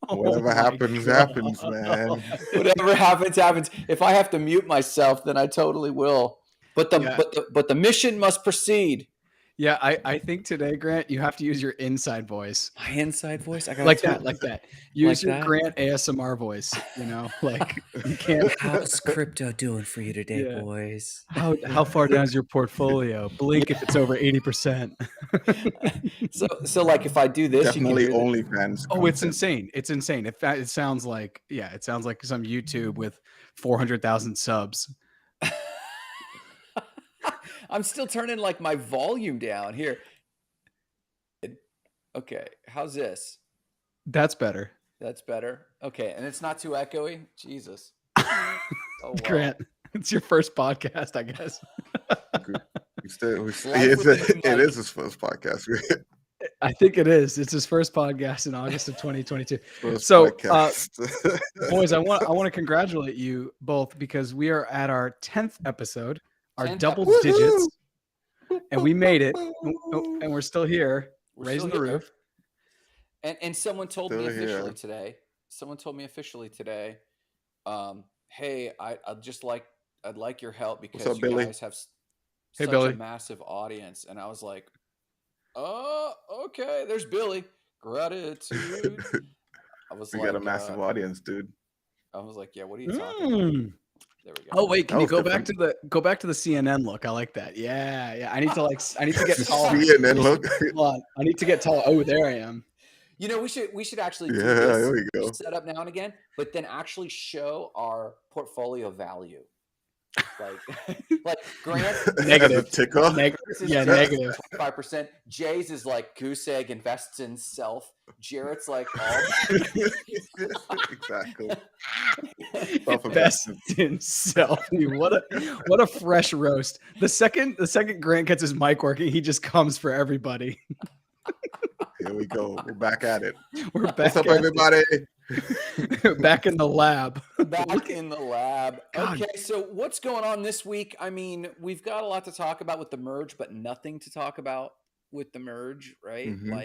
Whatever happens, happens, man. Whatever happens. If I have to mute myself, then I totally will. But the mission must proceed. Yeah, I think today, Grant, you have to use your inside voice. My inside voice? I got like that. Use like your that? Grant ASMR voice. Like you can't. How's crypto doing for you today, boys? How far down is your portfolio? Blink if it's over 80%. So like if I do this, Definitely you can do OnlyFans. Oh, it's insane! It's insane. It sounds like some YouTube with 400,000 subs. I'm still turning like my volume down here. Okay, how's this? That's better. That's better. Okay, and it's not too echoey. Jesus. Oh, wow. Grant, it's your first podcast, I guess. It is his first podcast. I think it is. It's his first podcast in August of 2022. Boys, I want to congratulate you both because we are at our 10th episode, our double digits, and we made it, and we're still here, raising the roof. And someone told me officially today. Hey, I'd like your help because you guys have such a massive audience. And I was like, oh, okay, there's Billy. Gratitude. We got a massive audience, dude. I was like, yeah, what are you talking about? There we go. Oh wait, can you go back to the CNN look? I like that. Yeah. I need to get tall. CNN look. Hold on. I need to get tall. Oh, there I am. You know, we should actually do there we go. Set up now and again, but then actually show our portfolio value. Like Grant negative ticker. Negative 25%. Jay's is like goose egg invests in self. Jarrett's like all exactly. Invests in self. What a fresh roast. The second Grant gets his mic working, he just comes for everybody. Here we go. We're back at it. We're back. What's up, everybody? Back in the lab. Back in the lab. God. Okay, so what's going on this week? I mean, we've got a lot to talk about with the merge, but nothing to talk about with the merge, right? Mm-hmm.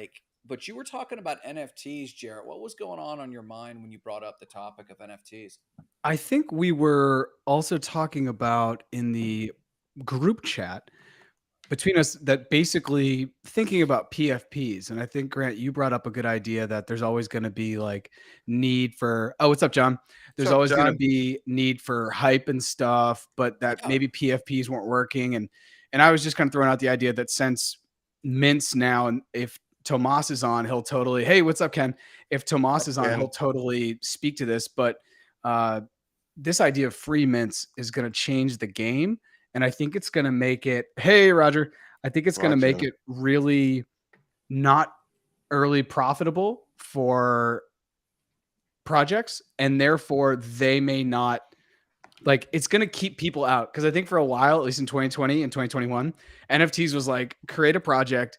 But you were talking about NFTs, Jarrett. What was going on your mind when you brought up the topic of NFTs? I think we were also talking about in the group chat between us that basically thinking about PFPs. And I think, Grant, you brought up a good idea that there's always going to be like need for, what's up, John? There's always going to be need for hype and stuff, but that maybe PFPs weren't working. And I was just kind of throwing out the idea that since Mints now, and if Tomas is on, he'll totally, hey, what's up, Ken? If Tomas is on, he'll totally speak to this. But this idea of free mints is going to change the game. And I think it's going to make it, hey, Roger, I think it's going to make it really not early profitable for projects. And therefore, they may not, it's going to keep people out. Because I think for a while, at least in 2020 and 2021, NFTs was like, create a project,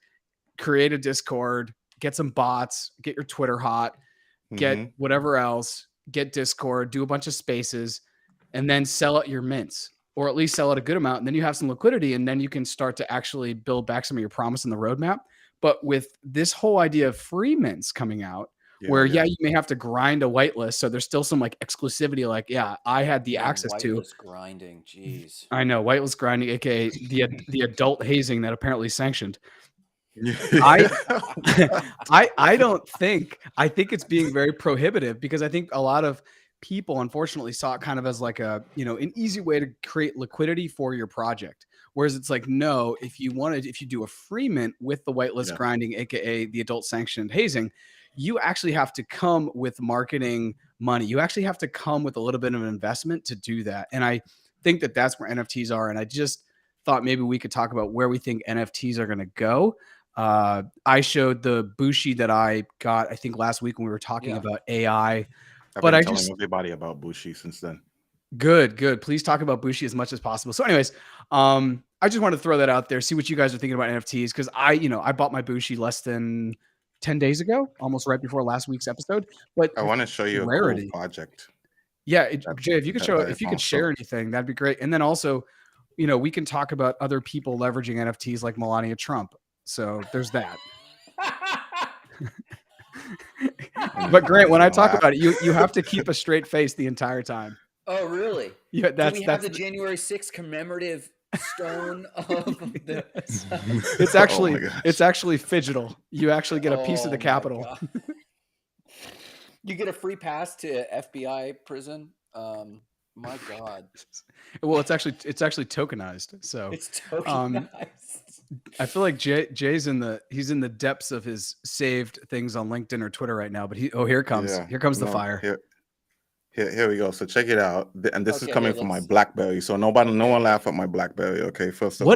create a Discord, get some bots, get your Twitter hot, get whatever else, get Discord, do a bunch of spaces, and then sell out your mints. Or at least sell out a good amount, and then you have some liquidity, and then you can start to actually build back some of your promise in the roadmap. But with this whole idea of free mints coming out, where you may have to grind a whitelist, so there's still some exclusivity. I had the access to whitelist grinding. Jeez, I know whitelist grinding, aka the adult hazing that apparently sanctioned. I think it's being very prohibitive because I think a lot of people unfortunately saw it kind of as like an easy way to create liquidity for your project. Whereas it's like, no, if you do a free mint with the whitelist grinding, aka the adult sanctioned hazing, you actually have to come with marketing money. You actually have to come with a little bit of an investment to do that. And I think that that's where NFTs are. And I just thought maybe we could talk about where we think NFTs are going to go. I showed the Bushi that I got, I think last week when we were talking about AI. I've been telling everybody about Bushi since then. Good. Please talk about Bushi as much as possible. So anyways, I just want to throw that out there, see what you guys are thinking about NFTs. Because I bought my Bushi less than 10 days ago, almost right before last week's episode. But I want to show you a cool project. Yeah, Jay, if you could share anything, that'd be great. And then also, we can talk about other people leveraging NFTs like Melania Trump. So there's that. But Grant, when I talk about it, you have to keep a straight face the entire time. Oh, really? Yeah, Do we have the January 6th commemorative stone of the? It's actually it's actually phygital. You actually get a piece of the Capitol. You get a free pass to FBI prison. My God. Well, it's actually tokenized. So it's tokenized. I feel like Jay's he's in the depths of his saved things on LinkedIn or Twitter right now. But here it comes. Yeah, here comes the fire. Here we go. So check it out. And this is coming from my BlackBerry. So no one laugh at my BlackBerry. Okay, first of all.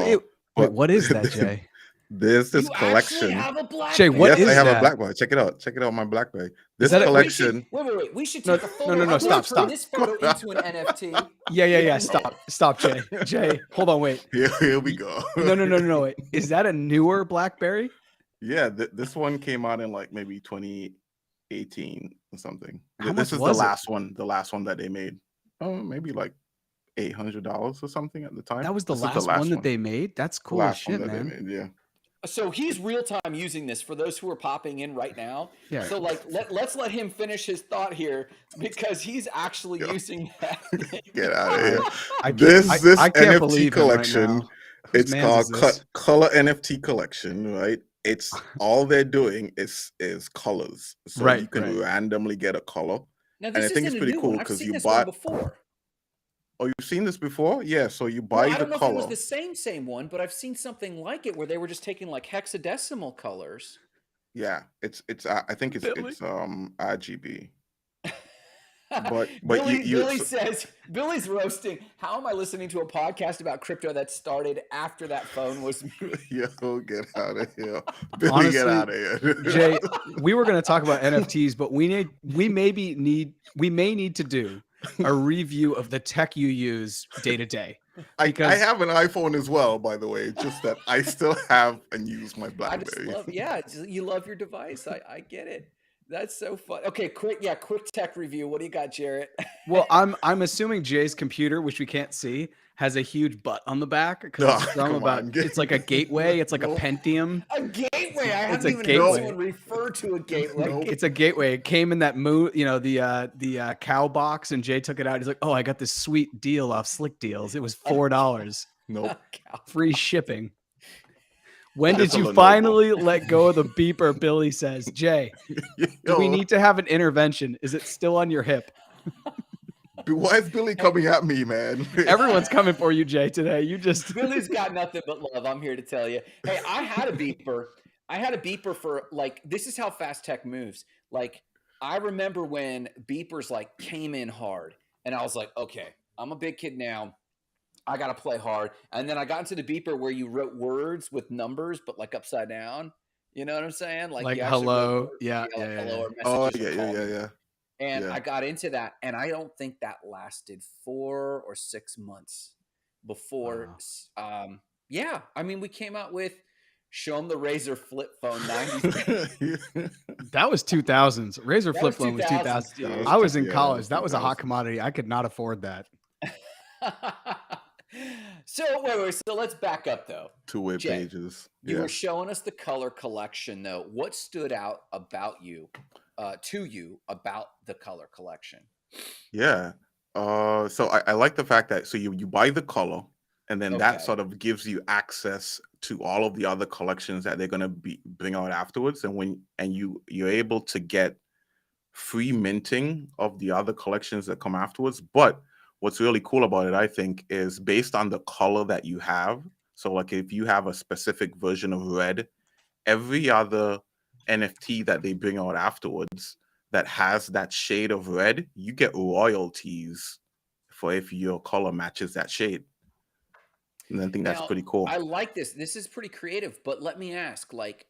What is that, Jay? There's this collection. Have a BlackBerry? Jay, what is I have that? a BlackBerry. Check it out. Check it out on my BlackBerry. This collection. Wait. We should take a photo. No. Stop. Turn this photo into an NFT. Yeah. Stop, Jay. Jay, hold on. Wait. Here we go. No. Wait. Is that a newer BlackBerry? Yeah, this one came out in like maybe 2018 or something. This is the last one. The last one that they made. Oh, maybe like $800 or something at the time. That was the last one that they made. That's cool as shit, man. Yeah. So he's real time using this for those who are popping in right now. Yeah. So like let's let him finish his thought here because he's actually using that. Get out of here. This NFT collection. Right, it's called Color NFT Collection, right? It's all they're doing is colors. So you can randomly get a color. Now, and I think it's pretty cool because you buy before. Oh, you've seen this before? Yeah. So you buy the color. I don't know if it was the same one, but I've seen something like it where they were just taking like hexadecimal colors. Yeah, it's I think it's RGB. But Billy says Billy's roasting. How am I listening to a podcast about crypto that started after that phone was made? Yo, get out of here, Billy. Honestly, get out of here, Jay. We were going to talk about NFTs, but we may need to do a review of the tech you use day to day. I have an iPhone as well, by the way. Just that I still have and use my BlackBerry. You love your device. I get it. That's so fun. Okay, quick tech review. What do you got, Jarrett? Well, I'm assuming Jay's computer, which we can't see, has a huge butt on the back because it's like a gateway. It's like a Pentium. A gateway. I haven't even heard someone refer to a gateway. Nope. It's a gateway. It came in that the cow box, and Jay took it out. He's like, "Oh, I got this sweet deal off Slick Deals. It was $4. Nope. Free shipping." When did you finally let go of the beeper? Billy says, Jay, do we need to have an intervention? Is it still on your hip? Why is Billy coming at me, man? Everyone's coming for you, Jay, today. Billy's got nothing but love. I'm here to tell you. Hey, I had a beeper for like, this is how fast tech moves. Like, I remember when beepers like came in hard and I was like, okay, I'm a big kid now. I got to play hard. And then I got into the beeper where you wrote words with numbers, but like upside down. You know what I'm saying? Like hello. Yeah. Hello. Oh, yeah. And I got into that. And I don't think that lasted 4 or 6 months before. I mean, we came out with show them the Razor flip phone 90s. That was 2000s. Razor flip phone was 2000. I was in college. That was a hot commodity. I could not afford that. So wait. So let's back up though. 2 web pages. You were showing us the color collection though. What stood out about you, to you about the color collection? Yeah. So I like the fact that you buy the color, and then that sort of gives you access to all of the other collections that they're gonna bring out afterwards, and you're able to get free minting of the other collections that come afterwards, but what's really cool about it, I think, is based on the color that you have. So like if you have a specific version of red, every other NFT that they bring out afterwards that has that shade of red, you get royalties for if your color matches that shade. And I think that's pretty cool. I like this. This is pretty creative, but let me ask, like,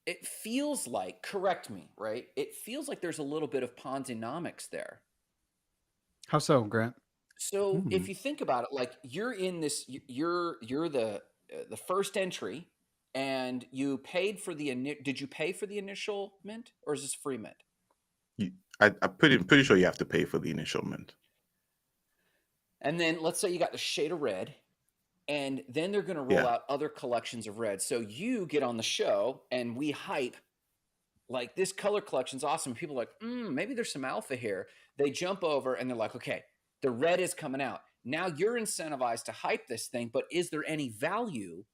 it feels like, correct me, right? It feels like there's a little bit of Ponzi-nomics there. How so, Grant? So if you think about it, like you're in this, you're the first entry, and you paid for did you pay for the initial mint, or is this free mint? I'm pretty sure you have to pay for the initial mint. And then let's say you got the shade of red, and then they're going to roll out other collections of red. So you get on the show, and we hype like this color collection's awesome. People are like, maybe there's some alpha here. They jump over and they're like, okay, the red is coming out. Now you're incentivized to hype this thing, but is there any value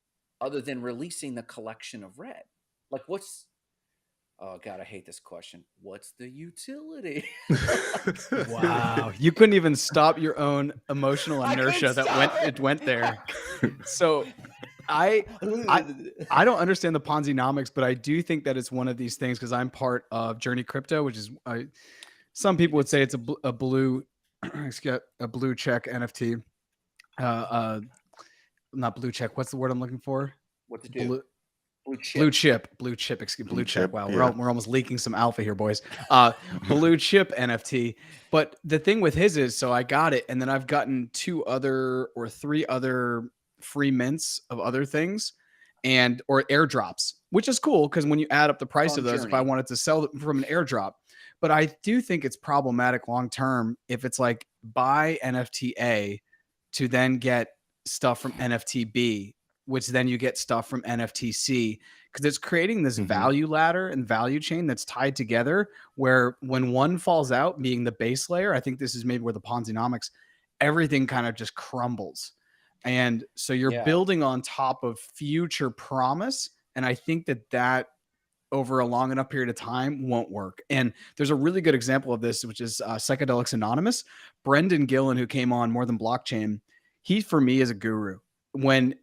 other than releasing the collection of red? Like oh God, I hate this question. What's the utility? Wow. You couldn't even stop your own emotional inertia that went there. So I don't understand the Ponzi-nomics, but I do think that it's one of these things because I'm part of Journey Crypto, which is some people would say it's a blue a blue check NFT. Not blue check. What's the word I'm looking for? What to do? Blue chip. Excuse blue chip. Wow, yeah. we're almost leaking some alpha here, boys. Blue chip NFT. But the thing with his is, so I got it, and then I've gotten 3 other free mints of other things, or airdrops, which is cool because when you add up the price of those, Journey. If I wanted to sell them from an airdrop, but I do think it's problematic long term if it's like buy NFT A to then get stuff from NFT B, which then you get stuff from NFT C, because it's creating this value ladder and value chain that's tied together where when one falls out, being the base layer, I think this is maybe where the Ponzi-nomics, everything kind of just crumbles. And so you're building on top of future promise. And I think that over a long enough period of time won't work. And there's a really good example of this, which is Psychedelics Anonymous. Brendan Gillen, who came on More Than Blockchain, he, for me, is a guru. When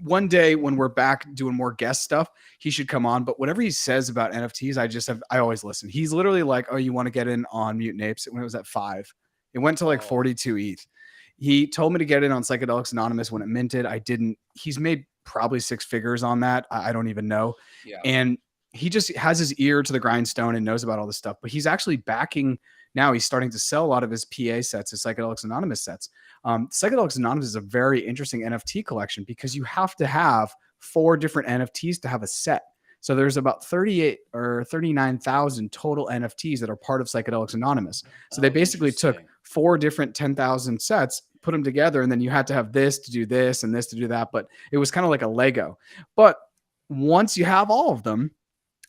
one day when we're back doing more guest stuff, he should come on. But whatever he says about NFTs, I always listen. He's literally like, oh, you want to get in on Mutant Apes? When it was at 5, it went to like 42 ETH. He told me to get in on Psychedelics Anonymous when it minted. I didn't. He's made probably 6 figures on that. I don't even know. Yeah. And he just has his ear to the grindstone and knows about all this stuff. But he's actually backing now. He's starting to sell a lot of his PA sets, his Psychedelics Anonymous sets. Psychedelics Anonymous is a very interesting NFT collection because you have to have 4 different NFTs to have a set. So there's about 38 or 39,000 total NFTs that are part of Psychedelics Anonymous. So they basically took 4 different 10,000 sets, put them together, and then you had to have this to do this and this to do that. But it was kind of like a Lego. But once you have all of them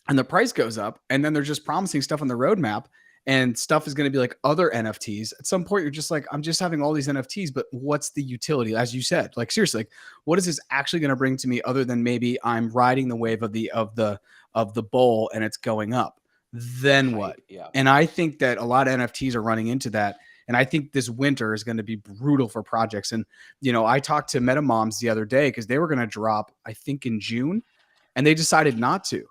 and the price goes up, and then they're just promising stuff on the roadmap, and stuff is going to be like other NFTs. At some point, you're just like, I'm just having all these NFTs, but what's the utility? As you said, like seriously, like, what is this actually going to bring to me other than maybe I'm riding the wave of the bull and it's going up? Then what? Yeah. And I think that a lot of NFTs are running into that. And I think this winter is going to be brutal for projects. And, I talked to MetaMoms the other day because they were going to drop, I think, in June, and they decided not to.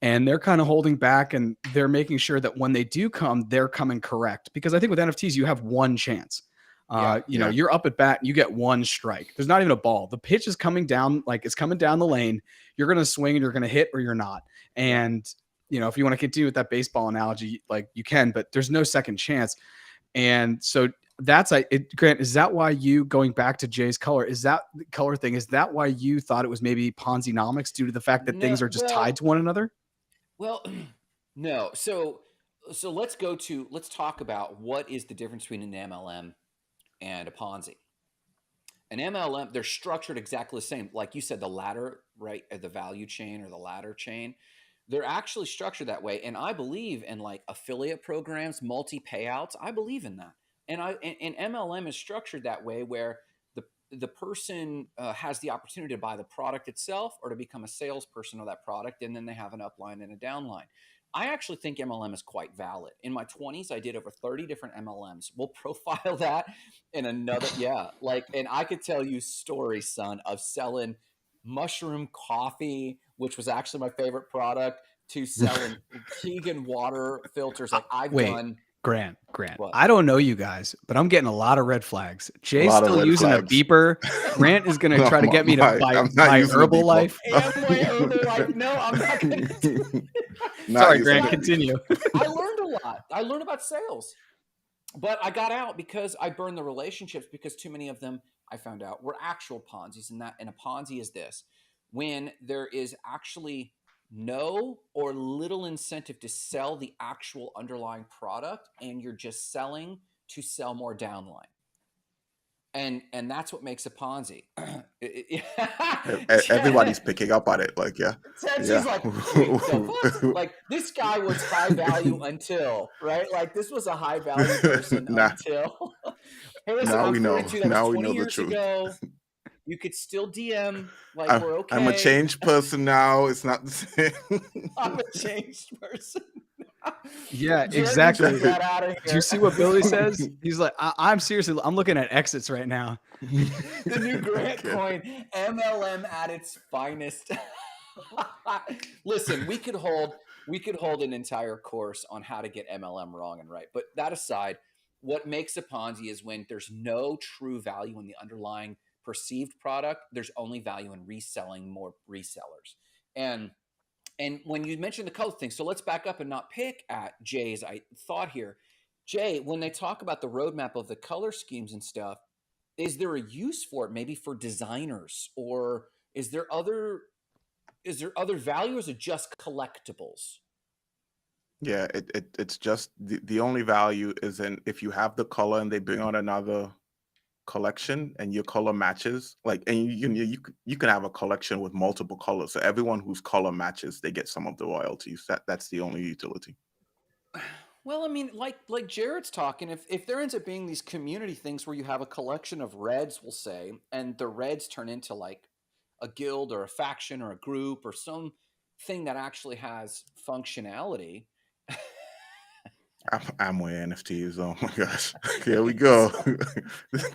And they're kind of holding back, and they're making sure that when they do come, they're coming correct. Because I think with NFTs, you have one chance. You're up at bat, and you get one strike. There's not even a ball. The pitch is coming down, like it's coming down the lane. You're going to swing and you're going to hit or you're not. And, if you want to continue with that baseball analogy, like you can, but there's no second chance. And so that's Grant, is that why you, going back to Jay's color, is that the color thing? Is that why you thought it was maybe Ponzi-nomics due to the fact that things are just tied to one another? Well, no. So let's talk about what is the difference between an MLM and a Ponzi. An MLM, they're structured exactly the same. Like you said, the ladder, right? The value chain or the ladder chain, they're actually structured that way. And I believe in like affiliate programs, multi-payouts. I believe in that. And MLM is structured that way where the person has the opportunity to buy the product itself or to become a salesperson of that product, and then they have an upline and a downline. I actually think MLM is quite valid. In my 20s, I did over 30 different MLMs. We'll profile that in another, and I could tell you stories, son, of selling mushroom coffee, which was actually my favorite product, to selling Keegan water filters. Like I've done. Grant, what? I don't know you guys, but I'm getting a lot of red flags. Jay's still using a beeper. Grant is going to try to get me to buy Herbalife. No, I'm not going to. Sorry, Grant, continue. I learned a lot. I learned about sales, but I got out because I burned the relationships because too many of them, I found out, were actual Ponzi's. And a Ponzi is this: when there is actually no or little incentive to sell the actual underlying product, and you're just selling to sell more downline. And that's what makes a Ponzi. Everybody's picking up on it. Like, yeah. She's like, wait, the what? Like, this guy was high value until, right? Like, this was a high value person until. Hey, listen, now I'm we know. 32. That now was we 20 know the years truth. ago. You could still DM. Like, we're okay. I'm a changed person now. It's not the same. I'm a changed person. Yeah, exactly. Do you see what Billy says? He's like, I'm seriously, I'm looking at exits right now. The new Grant coin, MLM at its finest. Listen, we could hold an entire course on how to get MLM wrong and right. But that aside, what makes a Ponzi is when there's no true value in the underlying perceived product. There's only value in reselling more resellers. And when you mentioned the color thing, so let's back up and not pick at Jay's thought here. Jay, when they talk about the roadmap of the color schemes and stuff, is there a use for it? Maybe for designers, or is there other value, or is it just collectibles? Yeah, it's just the only value is in if you have the color and they bring out another collection and your color matches, like, and you can have a collection with multiple colors, so everyone whose color matches, they get some of the royalties. That's the only utility. Well, I mean, like Jarrett's talking, if there ends up being these community things where you have a collection of reds, we'll say, and the reds turn into like a guild or a faction or a group or some thing that actually has functionality. I'm with NFTs. Oh my gosh. Here we go.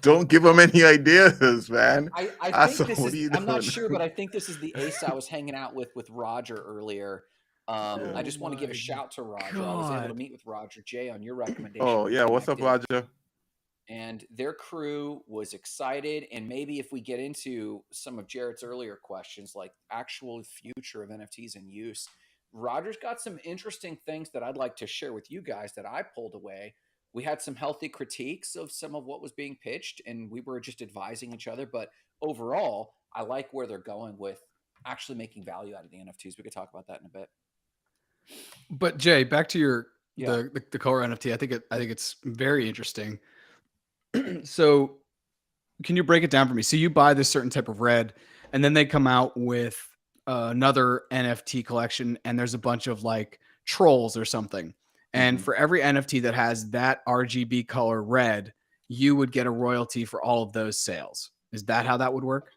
Don't give them any ideas, man. I think this is, I'm not sure, but I think this is the ace I was hanging out with Roger earlier. I just want to give a shout to Roger. I was able to meet with Roger Jay on your recommendation. Oh yeah, what's up, Roger? And their crew was excited. And maybe if we get into some of Jarrett's earlier questions, like actual future of NFTs and use, Roger's got some interesting things that I'd like to share with you guys that I pulled away. We had some healthy critiques of some of what was being pitched, and we were just advising each other. But overall, I like where they're going with actually making value out of the NFTs. We could talk about that in a bit. But Jay, back to your the color NFT. I think it's very interesting. So can you break it down for me? So you buy this certain type of red, and then they come out with another NFT collection, and there's a bunch of like trolls or something. And for every NFT that has that RGB color red, you would get a royalty for all of those sales. Is that how that would work?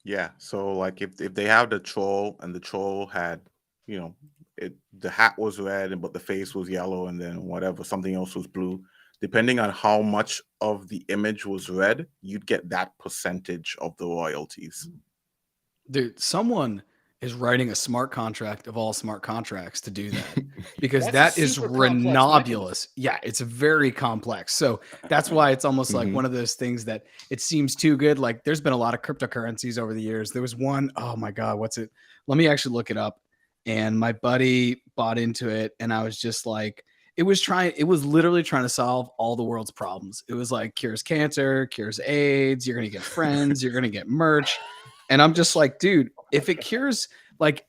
Yeah. So like if they have the troll and the troll had, the hat was red, but the face was yellow, and then whatever, something else was blue. Depending on how much of the image was red, you'd get that percentage of the royalties. Dude, someone is writing a smart contract of all smart contracts to do that, because that is renobulous. Yeah, it's very complex. So that's why it's almost like one of those things that it seems too good. Like there's been a lot of cryptocurrencies over the years. There was one, oh my God, what's it? Let me actually look it up. And my buddy bought into it, and I was just like, it was literally trying to solve all the world's problems. It was like cures cancer, cures AIDS, you're going to get friends, you're going to get merch. And I'm just like, dude, if it cures, like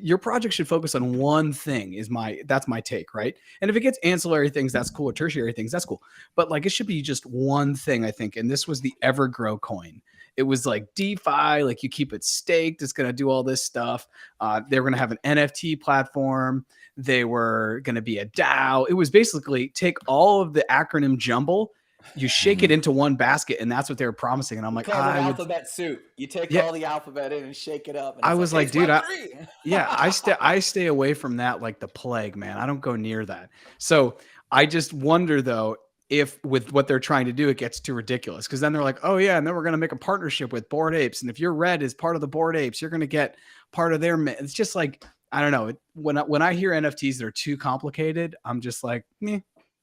your project should focus on one thing that's my take, right? And if it gets ancillary things, that's cool, or tertiary things, that's cool. But like it should be just one thing, I think. And this was the Evergrow coin. It was like DeFi, like you keep it staked. It's going to do all this stuff. They were going to have an NFT platform. They were going to be a DAO. It was basically take all of the acronym jumble, you shake it into one basket, and that's what they were promising. And I'm like, alphabet soup. You take all the alphabet in and shake it up. And I was like, dude, I stay away from that like the plague, man. I don't go near that. So I just wonder though, if with what they're trying to do, it gets too ridiculous, because then they're like, oh yeah, and then we're going to make a partnership with Bored Apes, and if your red is part of the Bored Apes, you're going to get part of their. It's just like, I don't know. When I hear NFTs that are too complicated, I'm just like,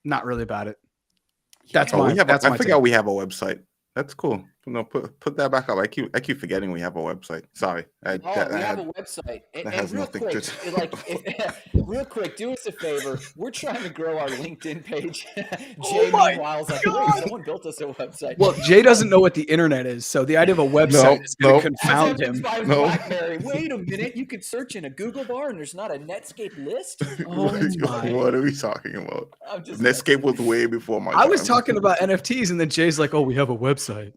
not really about it. That's I forgot we have a website. That's cool. No, put that back up. I keep forgetting we have a website. Sorry. We have a website. And real quick, real quick, do us a favor. We're trying to grow our LinkedIn page. Jay, meanwhile, is like, wait, someone built us a website. Well, Jay doesn't know what the internet is, so the idea of a website is going to confound him. BlackBerry. Wait a minute, you could search in a Google bar and there's not a Netscape list? What are we talking about? Netscape was way before my time. I was talking about NFTs, and then Jay's like, oh, we have a website.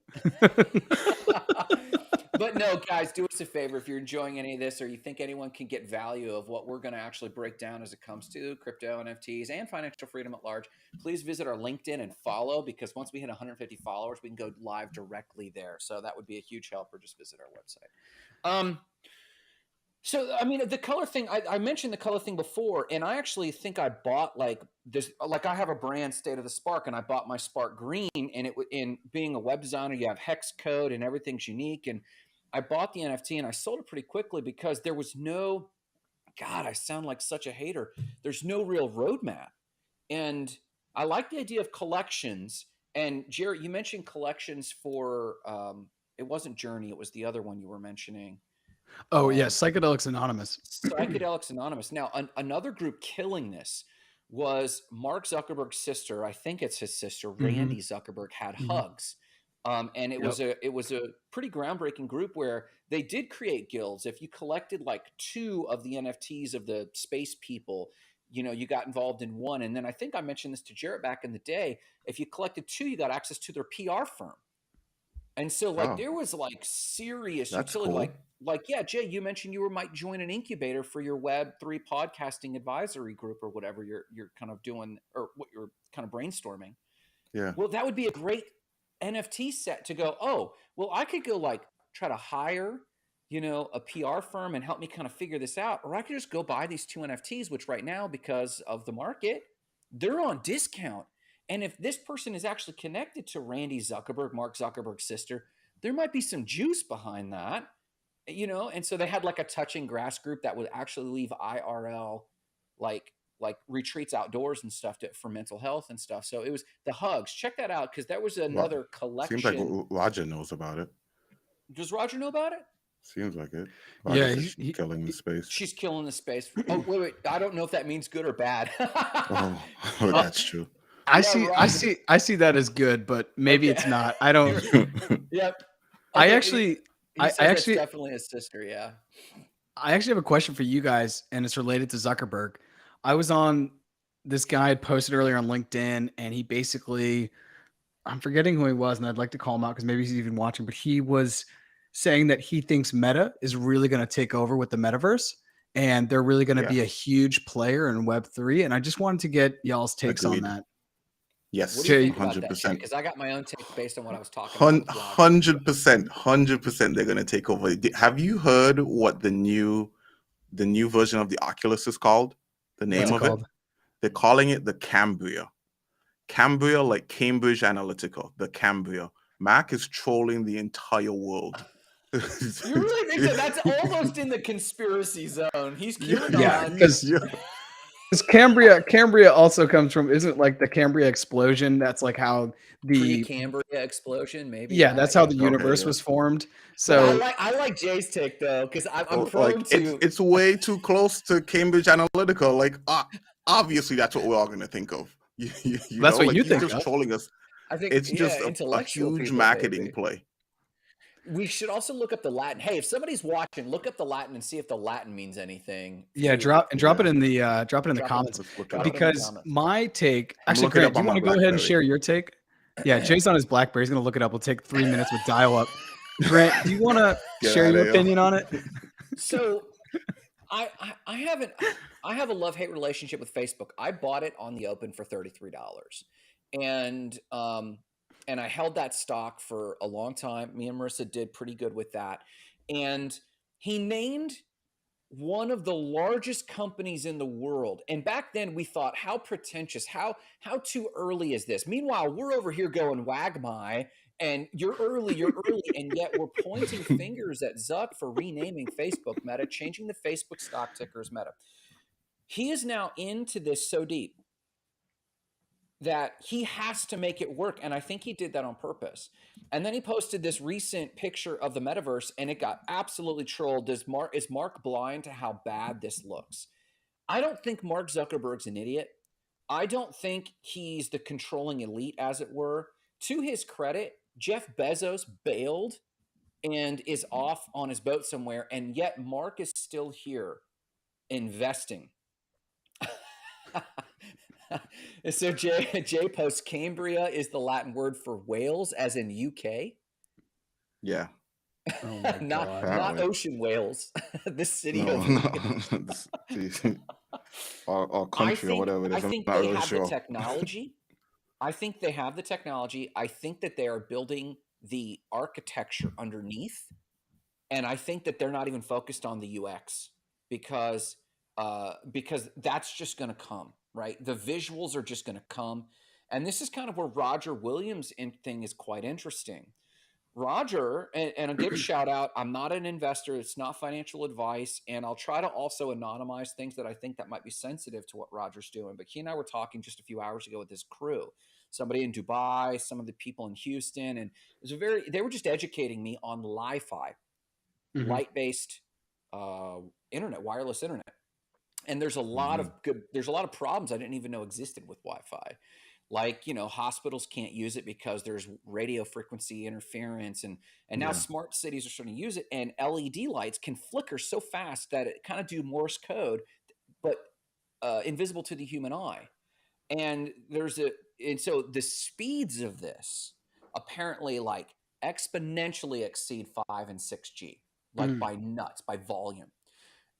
But no, guys, do us a favor. If you're enjoying any of this or you think anyone can get value of what we're going to actually break down as it comes to crypto, NFTs, and financial freedom at large, please visit our LinkedIn and follow, because once we hit 150 followers, we can go live directly there. So that would be a huge help, or just visit our website. So, I mean, the color thing, I mentioned the color thing before, and I actually think I bought like this, like I have a brand, State of the Spark, and I bought my Spark Green, and in being a web designer, you have hex code and everything's unique. And I bought the NFT and I sold it pretty quickly because there was no, God, I sound like such a hater. There's no real roadmap. And I like the idea of collections. And Jarrett, you mentioned collections for, it wasn't Journey, it was the other one you were mentioning. Oh, yeah, Psychedelics Anonymous. Psychedelics Anonymous. Now, another group killing this was Mark Zuckerberg's sister. I think it's his sister, Randy Zuckerberg, had Hugs. And it was a pretty groundbreaking group where they did create guilds. If you collected like 2 of the NFTs of the space people, you know, you got involved in one. And then I think I mentioned this to Jarrett back in the day. If you collected 2, you got access to their PR firm. And so like there was like serious utility. Cool. Like, yeah, Jay, you mentioned you might join an incubator for your Web3 podcasting advisory group or whatever you're kind of doing, or what you're kind of brainstorming. Yeah. Well, that would be a great NFT set to go, oh, well, I could go like try to hire, you know, a PR firm and help me kind of figure this out. Or I could just go buy these 2 NFTs, which right now, because of the market, they're on discount. And if this person is actually connected to Randy Zuckerberg, Mark Zuckerberg's sister, there might be some juice behind that. You know, and so they had like a touching grass group that would actually leave IRL like retreats outdoors and stuff for mental health and stuff. So it was the Hugs. Check that out, because that was another collection. Seems like Roger knows about it. Does Roger know about it? Seems like it. Yeah, she's killing the space. She's killing the space. Oh, wait. I don't know if that means good or bad. That's true. I see that as good, but maybe it's not. I don't. Yep. Okay, I actually definitely his sister. Yeah. I actually have a question for you guys, and it's related to Zuckerberg. I was on, this guy had posted earlier on LinkedIn, and he basically, I'm forgetting who he was, and I'd like to call him out because maybe he's even watching, but he was saying that he thinks Meta is really going to take over with the metaverse, and they're really going to be a huge player in Web3. And I just wanted to get y'all's takes on that. Yes, what do you think about 100%. Because I got my own take based on what I was talking about. 100%, they're going to take over. Have you heard what the new version of the Oculus is called? The name of it? They're calling it the Cambria. Cambria, like Cambridge Analytica. The Cambria. Mac is trolling the entire world. You really think that's almost in the conspiracy zone? He's killing on. Because Cambria also comes from, isn't it like the Cambria explosion? That's like how the Cambria explosion, maybe. Yeah, that's how the universe was formed. So I like Jay's take though, because I'm prone to. It's way too close to Cambridge Analytica. Like, obviously, that's what we're all going to think of. That's what you think. You're just trolling us. I think it's just a huge marketing play. We should also look up the Latin. Hey, if somebody's watching, look up the Latin and see if the Latin means anything. Yeah, drop it in the comments. Because my take, actually, Grant, do you want to go ahead and share your take? Yeah, Jay's on his BlackBerry. He's going to look it up. We'll take 3 minutes with dial-up. Grant, do you want to share your opinion on it? So, I have a love-hate relationship with Facebook. I bought it on the open for $33, and I held that stock for a long time. Me and Marissa did pretty good with that. And he named one of the largest companies in the world. And back then we thought, how pretentious, how too early is this? Meanwhile, we're over here going Wagmai, and you're early, and yet we're pointing fingers at Zuck for renaming Facebook Meta, changing the Facebook stock ticker as Meta. He is now into this so deep that he has to make it work. And I think he did that on purpose. And then he posted this recent picture of the metaverse and it got absolutely trolled. Is Mark blind to how bad this looks? I don't think Mark Zuckerberg's an idiot. I don't think he's the controlling elite, as it were. To his credit, Jeff Bezos bailed and is off on his boat somewhere. And yet Mark is still here investing. So Jay posts, Cambria is the Latin word for Wales, as in UK. Yeah. Oh my God. Not Ocean Wales. This city of or country or whatever it is. I think they have the technology. I think they have the technology. I think that they are building the architecture underneath. And I think that they're not even focused on the UX because that's just going to come, right? The visuals are just going to come. And this is kind of where Roger Williams' thing is quite interesting. Roger, and I'll give a shout out. I'm not an investor. It's not financial advice. And I'll try to also anonymize things that I think that might be sensitive to what Roger's doing. But he and I were talking just a few hours ago with his crew, somebody in Dubai, some of the people in Houston. And it was they were just educating me on Li-Fi, light-based internet, wireless internet. And there's a lot of there's a lot of problems I didn't even know existed with Wi-Fi. Like, hospitals can't use it because there's radio frequency interference. And now smart cities are starting to use it. And LED lights can flicker so fast that it kind of do Morse code, but invisible to the human eye. And so the speeds of this apparently like exponentially exceed 5 and 6G, like by volume.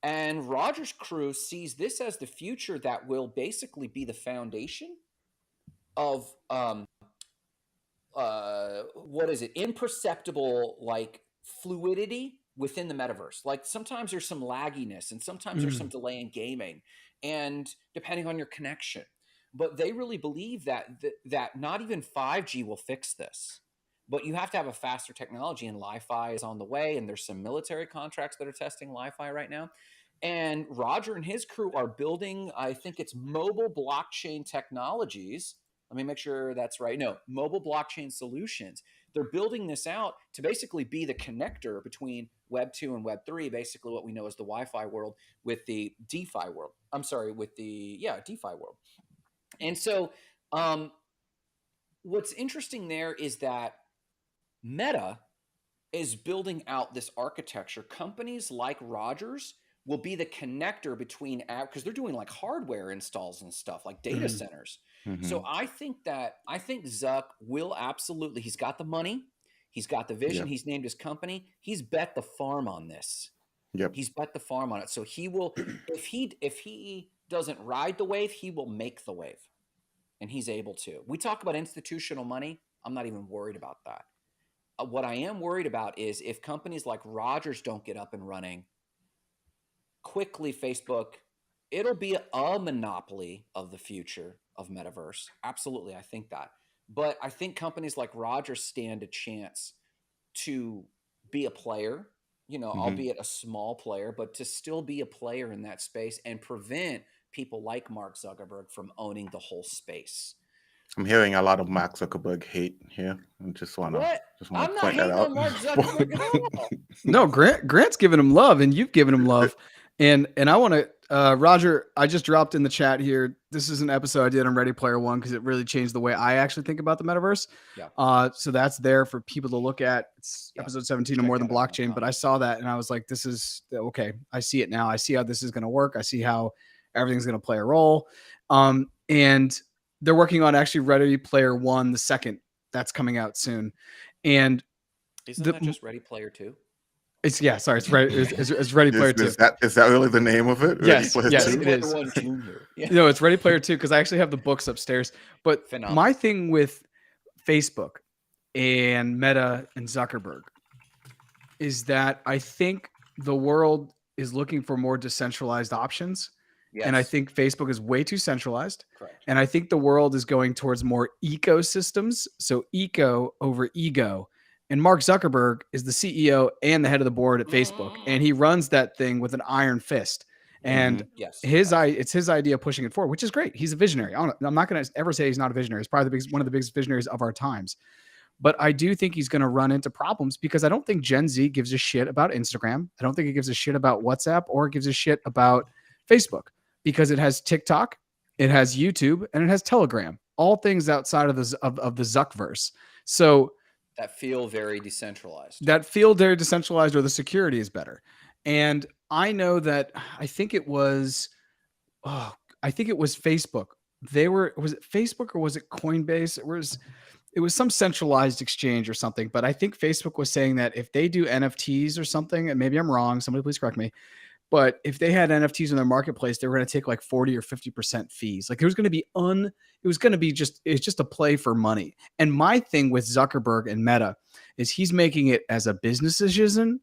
And Roger's crew sees this as the future that will basically be the foundation of imperceptible like fluidity within the metaverse. Like sometimes there's some lagginess and sometimes there's some delay in gaming, and depending on your connection. But they really believe that not even 5G will fix this. But you have to have a faster technology, and Li-Fi is on the way, and there's some military contracts that are testing Li-Fi right now. And Roger and his crew are building, I think it's mobile blockchain technologies. Let me make sure that's right. No, mobile blockchain solutions. They're building this out to basically be the connector between Web 2 and Web 3, basically what we know as the Wi-Fi world with the DeFi world. I'm sorry, with the DeFi world. And so what's interesting there is that Meta is building out this architecture. Companies like Rogers will be the connector between because they're doing like hardware installs and stuff like data centers. So I think Zuck will absolutely, he's got the money, he's got the vision, he's named his company, he's bet the farm on this. He's bet the farm on it. So he will, if he doesn't ride the wave, he will make the wave. And he's able to. We talk about institutional money. I'm not even worried about that. What I am worried about is if companies like Rogers don't get up and running quickly, Facebook, it'll be a monopoly of the future of metaverse. Absolutely, I think that. But I think companies like Rogers stand a chance to be a player, albeit a small player, but to still be a player in that space and prevent people like Mark Zuckerberg from owning the whole space. I'm hearing a lot of Mark Zuckerberg hate here. I just want to point that out. Mark Zuckerberg at all. No, Grant's giving him love, and you've given him love. And I want to, Roger, I just dropped in the chat here. This is an episode I did on Ready Player One because it really changed the way I actually think about the metaverse. So that's there for people to look at. It's episode 17 of More Than Blockchain. But I saw that and I was like, this is okay. I see it now. I see how this is going to work. I see how everything's going to play a role. And they're working on actually Ready Player One, the second, that's coming out soon. And isn't that just Ready Player 2? It's Ready Player 2. Is that really the name of it? Yes, it is. No, it's Ready Player 2 because I actually have the books upstairs. But my thing with Facebook and Meta and Zuckerberg is that I think the world is looking for more decentralized options. Yes. And I think Facebook is way too centralized. Correct. And I think the world is going towards more ecosystems. So eco over ego. And Mark Zuckerberg is the CEO and the head of the board at Facebook. And he runs that thing with an iron fist. And yes, it's his idea pushing it forward, which is great. He's a visionary. I'm not going to ever say he's not a visionary. He's probably one of the biggest visionaries of our times. But I do think he's going to run into problems because I don't think Gen Z gives a shit about Instagram. I don't think it gives a shit about WhatsApp or gives a shit about Facebook, because it has TikTok, it has YouTube, and it has Telegram. All things outside of the Zuckverse. So that feel very decentralized. Or the security is better. And I know that I think it was Facebook. Was it Facebook or was it Coinbase? It was some centralized exchange or something, but I think Facebook was saying that if they do NFTs or something, and maybe I'm wrong, somebody please correct me, but if they had NFTs in their marketplace, they were going to take like 40 or 50% fees. Like it's just a play for money. And my thing with Zuckerberg and Meta is he's making it as a business decision,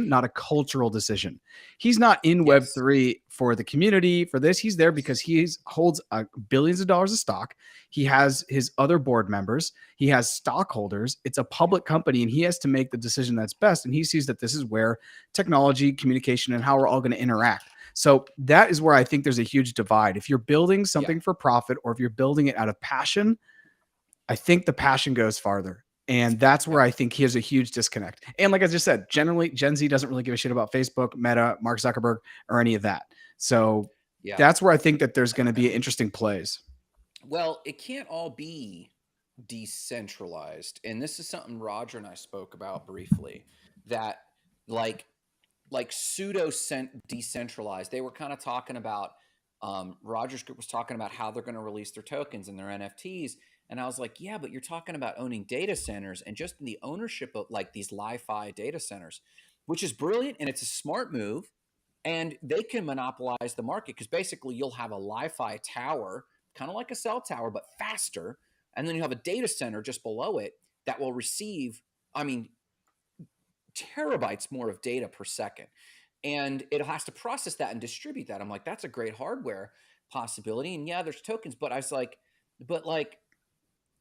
not a cultural decision. He's not in Web3 for the community, for this. He's there because he holds billions of dollars of stock. He has his other board members. He has stockholders. It's a public company, and he has to make the decision that's best. And he sees that this is where technology, communication, and how we're all going to interact. So that is where I think there's a huge divide. If you're building something for profit, or if you're building it out of passion, I think the passion goes farther. And that's where I think he has a huge disconnect. And like I just said, generally, Gen Z doesn't really give a shit about Facebook, Meta, Mark Zuckerberg, or any of that. So that's where I think that there's going to be interesting plays. Well, it can't all be decentralized. And this is something Roger and I spoke about briefly, that like pseudo decentralized. They were kind of talking about, Roger's group was talking about how they're going to release their tokens and their NFTs. And I was like, yeah, but you're talking about owning data centers and just the ownership of like these Li-Fi data centers, which is brilliant. And it's a smart move. And they can monopolize the market because basically you'll have a Li-Fi tower, kind of like a cell tower, but faster. And then you have a data center just below it that will receive, terabytes more of data per second. And it has to process that and distribute that. I'm like, that's a great hardware possibility. And yeah, there's tokens, but I was like,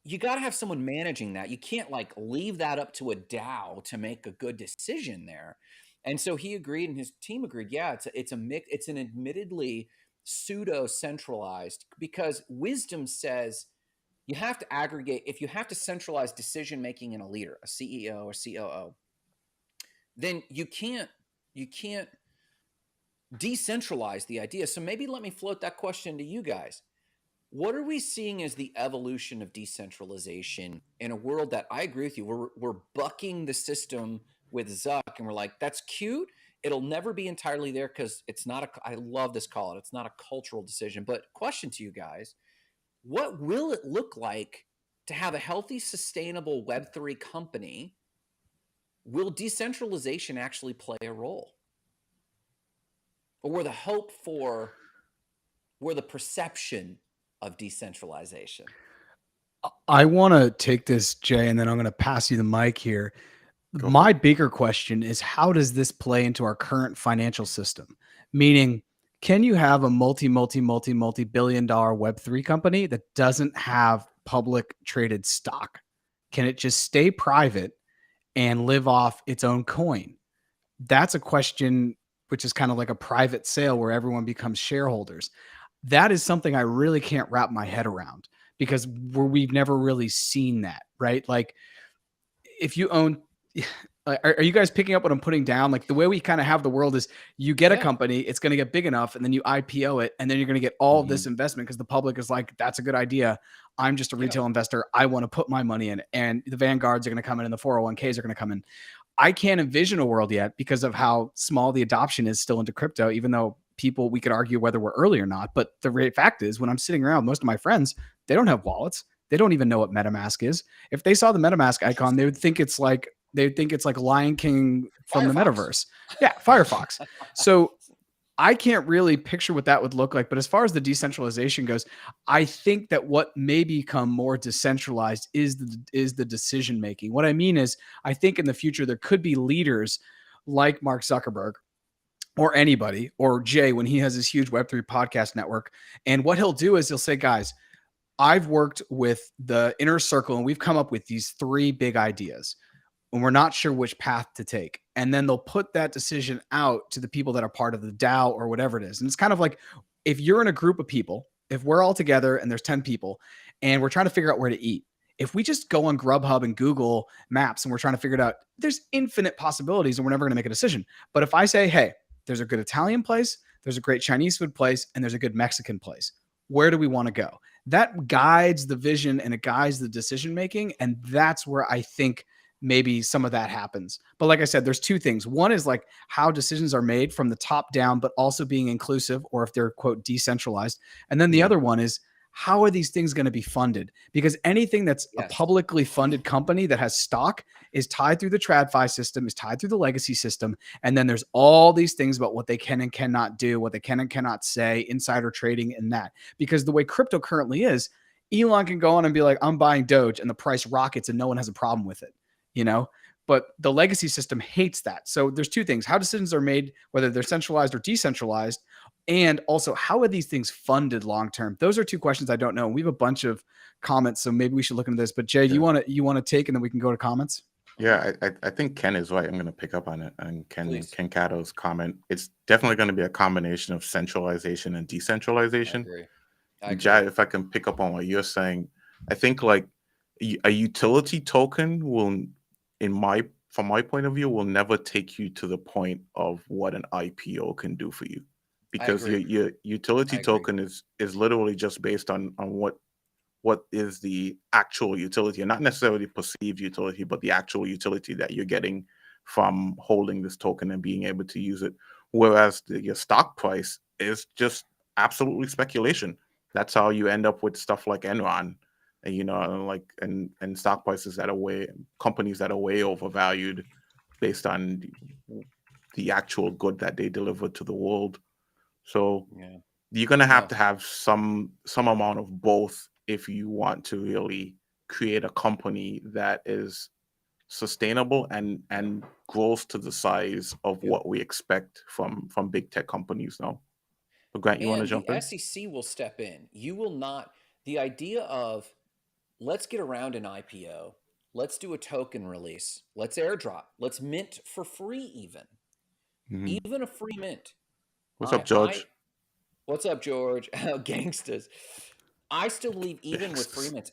you got to have someone managing that. You can't like leave that up to a DAO to make a good decision there. And so he agreed and his team agreed. Yeah, it's a mix. It's an admittedly pseudo centralized, because wisdom says you have to aggregate. If you have to centralize decision making in a leader, a CEO or COO, then you can't decentralize the idea. So maybe let me float that question to you guys. What are we seeing as the evolution of decentralization in a world that, I agree with you, we're bucking the system with Zuck, and we're like, that's cute. It'll never be entirely there because it's not I love this call. It's not a cultural decision. But question to you guys, what will it look like to have a healthy, sustainable Web3 company? Will decentralization actually play a role? Or were the perception of decentralization? I want to take this, Jay, and then I'm going to pass you the mic here. My bigger question is, how does this play into our current financial system? Meaning, can you have a multi-billion dollar Web3 company that doesn't have public traded stock? Can it just stay private and live off its own coin? That's a question which is kind of like a private sale where everyone becomes shareholders. That is something I really can't wrap my head around, because we've never really seen that, right? Like, if you own, are you guys picking up what I'm putting down? Like, the way we kind of have the world is you get a company, it's going to get big enough, and then you IPO it, and then you're going to get all of this investment because the public is like, that's a good idea. I'm just a retail investor. I want to put my money in it. And the Vanguards are going to come in, and the 401ks are going to come in. I can't envision a world yet because of how small the adoption is still into crypto, even though we could argue whether we're early or not. But the fact is, when I'm sitting around, most of my friends, they don't have wallets. They don't even know what MetaMask is. If they saw the MetaMask icon, they would think it's like Lion King from the metaverse. Yeah, Firefox. So I can't really picture what that would look like. But as far as the decentralization goes, I think that what may become more decentralized is the decision making. What I mean is, I think in the future there could be leaders like Mark Zuckerberg or anybody, or Jay when he has his huge Web3 podcast network. And what he'll do is he'll say, guys, I've worked with the inner circle and we've come up with these 3 big ideas. and we're not sure which path to take. And then they'll put that decision out to the people that are part of the DAO or whatever it is. And it's kind of like if you're in a group of people, if we're all together and there's 10 people and we're trying to figure out where to eat, if we just go on Grubhub and Google Maps and we're trying to figure it out, there's infinite possibilities and we're never going to make a decision. But if I say, hey, there's a good Italian place, there's a great Chinese food place, and there's a good Mexican place, where do we want to go? That guides the vision and it guides the decision making. And that's where I think maybe some of that happens. But like I said, there's two things. One is like how decisions are made from the top down, but also being inclusive, or if they're quote decentralized. And then the other one is, how are these things going to be funded? Because anything that's a publicly funded company that has stock is tied through the TradFi system, is tied through the legacy system. And then there's all these things about what they can and cannot do, what they can and cannot say, insider trading and that. Because the way crypto currently is, Elon can go on and be like, I'm buying Doge, and the price rockets and no one has a problem with it, you know? But the legacy system hates that. So there's two things: how decisions are made, whether they're centralized or decentralized, and also how are these things funded long term. Those are two questions I don't know. We have a bunch of comments, so maybe we should look into this. But Jay, you want to take, and then we can go to comments. Yeah, I think Ken is right. I'm going to pick up on it. And Ken Cato's comment, it's definitely going to be a combination of centralization and decentralization. I agree. Jay, if I can pick up on what you're saying, I think like a utility token will, from my point of view, will never take you to the point of what an IPO can do for you, because your utility token is literally just based on what is the actual utility, and not necessarily perceived utility, but the actual utility that you're getting from holding this token and being able to use it. Whereas your stock price is just absolutely speculation. That's how you end up with stuff like Enron, and and stock prices that are companies that are way overvalued based on the actual good that they deliver to the world. So you're gonna have to have some amount of both if you want to really create a company that is sustainable and grows to the size of what we expect from big tech companies now. So Grant, you want to jump in? The SEC will step in. You will not. The idea of let's get around an IPO, let's do a token release, let's airdrop, let's mint for free, even a free mint. What's up, George? What's up, George? Gangstas. I still believe, even with free mints,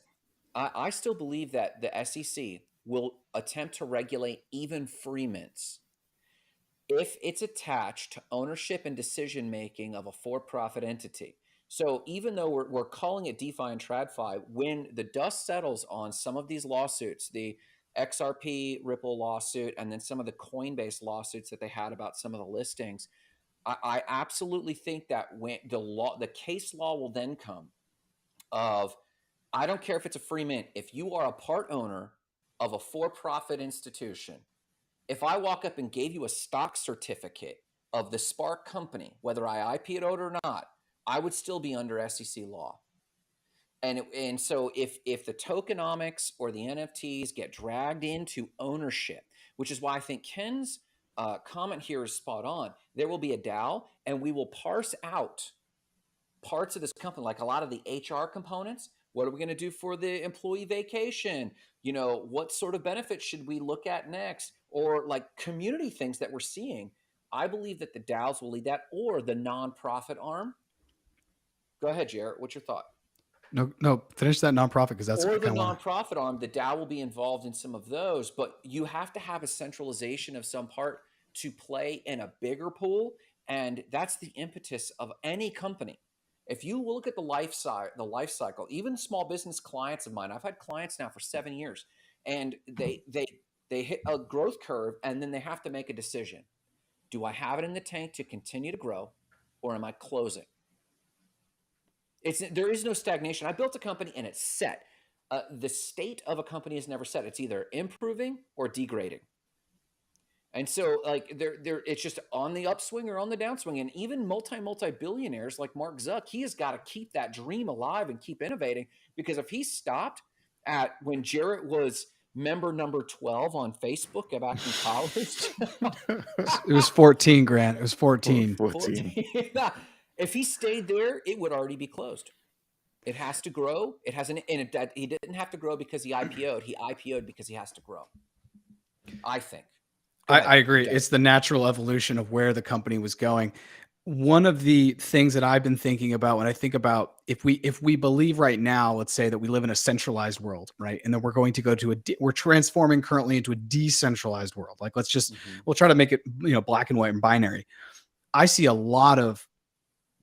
I still believe that the SEC will attempt to regulate even free mints if it's attached to ownership and decision making of a for-profit entity. So even though we're calling it DeFi and TradFi, when the dust settles on some of these lawsuits, the XRP Ripple lawsuit, and then some of the Coinbase lawsuits that they had about some of the listings, I absolutely think that when the case law will then come of, I don't care if it's a free mint, if you are a part owner of a for-profit institution, if I walk up and gave you a stock certificate of the Spark company, whether I IP'd it or not, I would still be under SEC law. And so if the tokenomics or the NFTs get dragged into ownership, which is why I think Ken's comment here is spot on, there will be a DAO, and we will parse out parts of this company, like a lot of the HR components. What are we going to do for the employee vacation? What sort of benefits should we look at next? Or like community things that we're seeing. I believe that the DAOs will lead that, or the nonprofit arm. Go ahead, Jarrett. What's your thought? No, finish that nonprofit, because that's or the nonprofit arm. The DAO will be involved in some of those, but you have to have a centralization of some part to play in a bigger pool, and that's the impetus of any company. If you look at the life cycle, even small business clients of mine, I've had clients now for 7 years, and they hit a growth curve, and then they have to make a decision. Do I have it in the tank to continue to grow, or am I closing? There is no stagnation. I built a company and it's set. The state of a company is never set. It's either improving or degrading. And so like it's just on the upswing or on the downswing. And even multi-billionaires like Mark Zuck, he has got to keep that dream alive and keep innovating, because if he stopped at when Jarrett was member number 12 on Facebook back in college. It was 14, Grant. It was 14. 14. If he stayed there, it would already be closed. It has to grow. He didn't have to grow because he IPO'd. He IPO'd because he has to grow. I think. I agree. It's the natural evolution of where the company was going. One of the things that I've been thinking about when I think about if we believe right now, let's say that we live in a centralized world, right? And then we're going to go to we're transforming currently into a decentralized world. Like we'll try to make it, black and white and binary. I see a lot of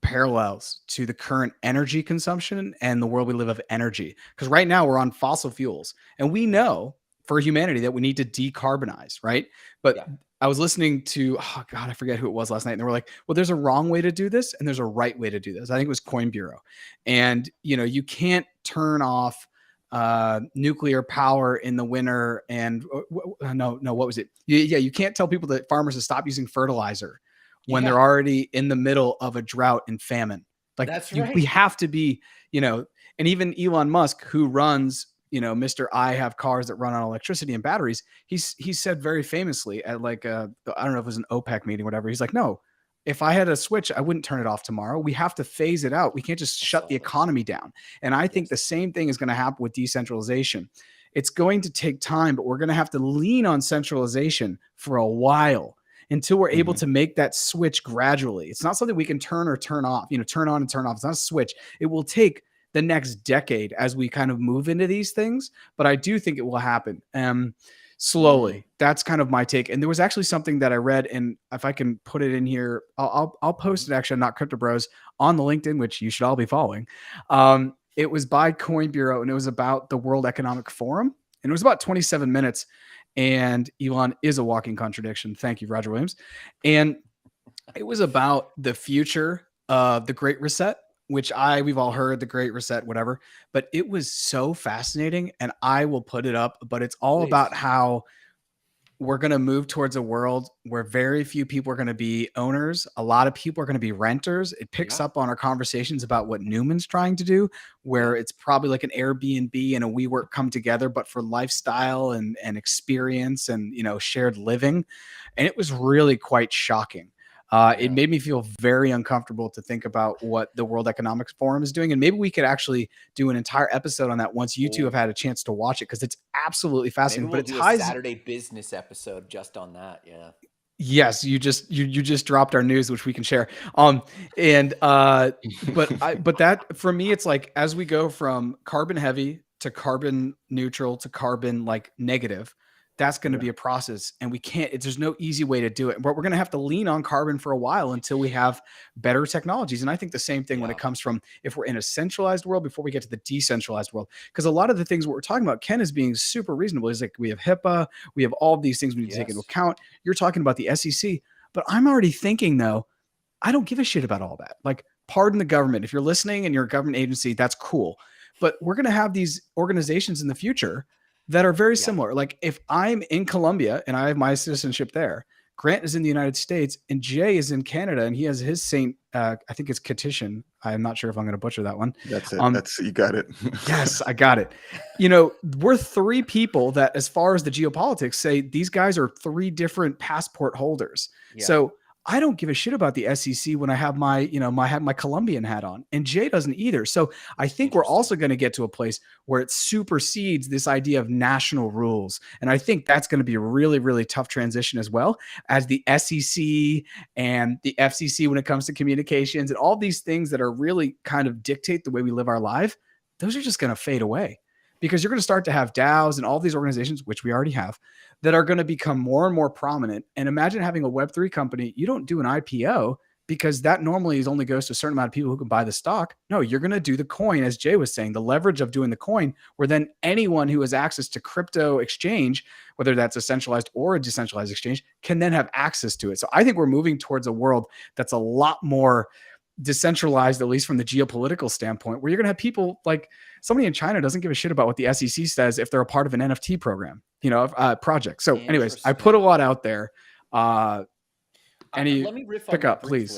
parallels to the current energy consumption and the world we live of energy. Because right now we're on fossil fuels, and we know for humanity that we need to decarbonize, right? But I was listening to, oh God, I forget who it was last night. And they were like, well, there's a wrong way to do this and there's a right way to do this. I think it was Coin Bureau. And, you can't turn off nuclear power in the winter. And no, what was it? Yeah, you can't tell people that farmers to stop using fertilizer when they're already in the middle of a drought and famine. Like that's right. We have to be, and even Elon Musk, who runs, Mr. I have cars that run on electricity and batteries. He said very famously at I don't know if it was an OPEC meeting or whatever. He's like, no, if I had a switch, I wouldn't turn it off tomorrow. We have to phase it out. We can't just shut the economy down. And I think the same thing is going to happen with decentralization. It's going to take time, but we're going to have to lean on centralization for a while until we're able to make that switch gradually. It's not something we can turn or turn off, turn on and turn off. It's not a switch. It will take the next decade as we kind of move into these things, but I do think it will happen slowly. That's kind of my take. And there was actually something that I read, and if I can put it in here, I'll post it actually on Not Crypto Bros on the LinkedIn, which you should all be following. It was by Coin Bureau, and it was about the World Economic Forum, and it was about 27 minutes. And Elon is a walking contradiction. Thank you, Roger Williams. And it was about the future of the Great Reset, which we've all heard the Great Reset, whatever, but it was so fascinating, and I will put it up, but it's all about how we're going to move towards a world where very few people are going to be owners. A lot of people are going to be renters. It picks up on our conversations about what Newman's trying to do, where it's probably like an Airbnb and a WeWork come together, but for lifestyle and experience and, shared living. And it was really quite shocking. It made me feel very uncomfortable to think about what the World Economic Forum is doing. And maybe we could actually do an entire episode on that once you two have had a chance to watch it, because it's absolutely fascinating. Maybe we'll do a Saturday business episode just on that. Yeah. Yes, you just dropped our news, which we can share. But that for me, it's like as we go from carbon heavy to carbon neutral to carbon negative, that's going to be a process, and there's no easy way to do it, but we're going to have to lean on carbon for a while until we have better technologies. And I think the same thing when it comes from if we're in a centralized world before we get to the decentralized world, because a lot of the things what we're talking about, Ken is being super reasonable. He's like, we have HIPAA, we have all of these things we need to take into account. You're talking about the SEC, but I'm already thinking though, I don't give a shit about all that. Like, pardon the government. If you're listening and you're a government agency, that's cool. But we're going to have these organizations in the future that are very similar. Like if I'm in Colombia and I have my citizenship there, Grant is in the United States and Jay is in Canada and he has his Saint, I think it's Catition. I'm not sure if I'm going to butcher that one. That's it. You got it. Yes, I got it. We're three people that, as far as the geopolitics, say these guys are three different passport holders. Yeah. So I don't give a shit about the SEC when I have my Colombian hat on, and Jay doesn't either. So I think we're also going to get to a place where it supersedes this idea of national rules. And I think that's going to be a really, really tough transition as well, as the SEC and the FCC when it comes to communications and all these things that are really kind of dictate the way we live our life. Those are just going to fade away, because you're going to start to have DAOs and all these organizations, which we already have, that are going to become more and more prominent. And imagine having a Web3 company. You don't do an IPO because that normally only goes to a certain amount of people who can buy the stock. No, you're going to do the coin, as Jay was saying, the leverage of doing the coin, where then anyone who has access to crypto exchange, whether that's a centralized or a decentralized exchange, can then have access to it. So I think we're moving towards a world that's a lot more decentralized, at least from the geopolitical standpoint, where you're going to have people like somebody in China doesn't give a shit about what the SEC says if they're a part of an NFT program, project. So anyways, I put a lot out there. Let me riff on pick up, please.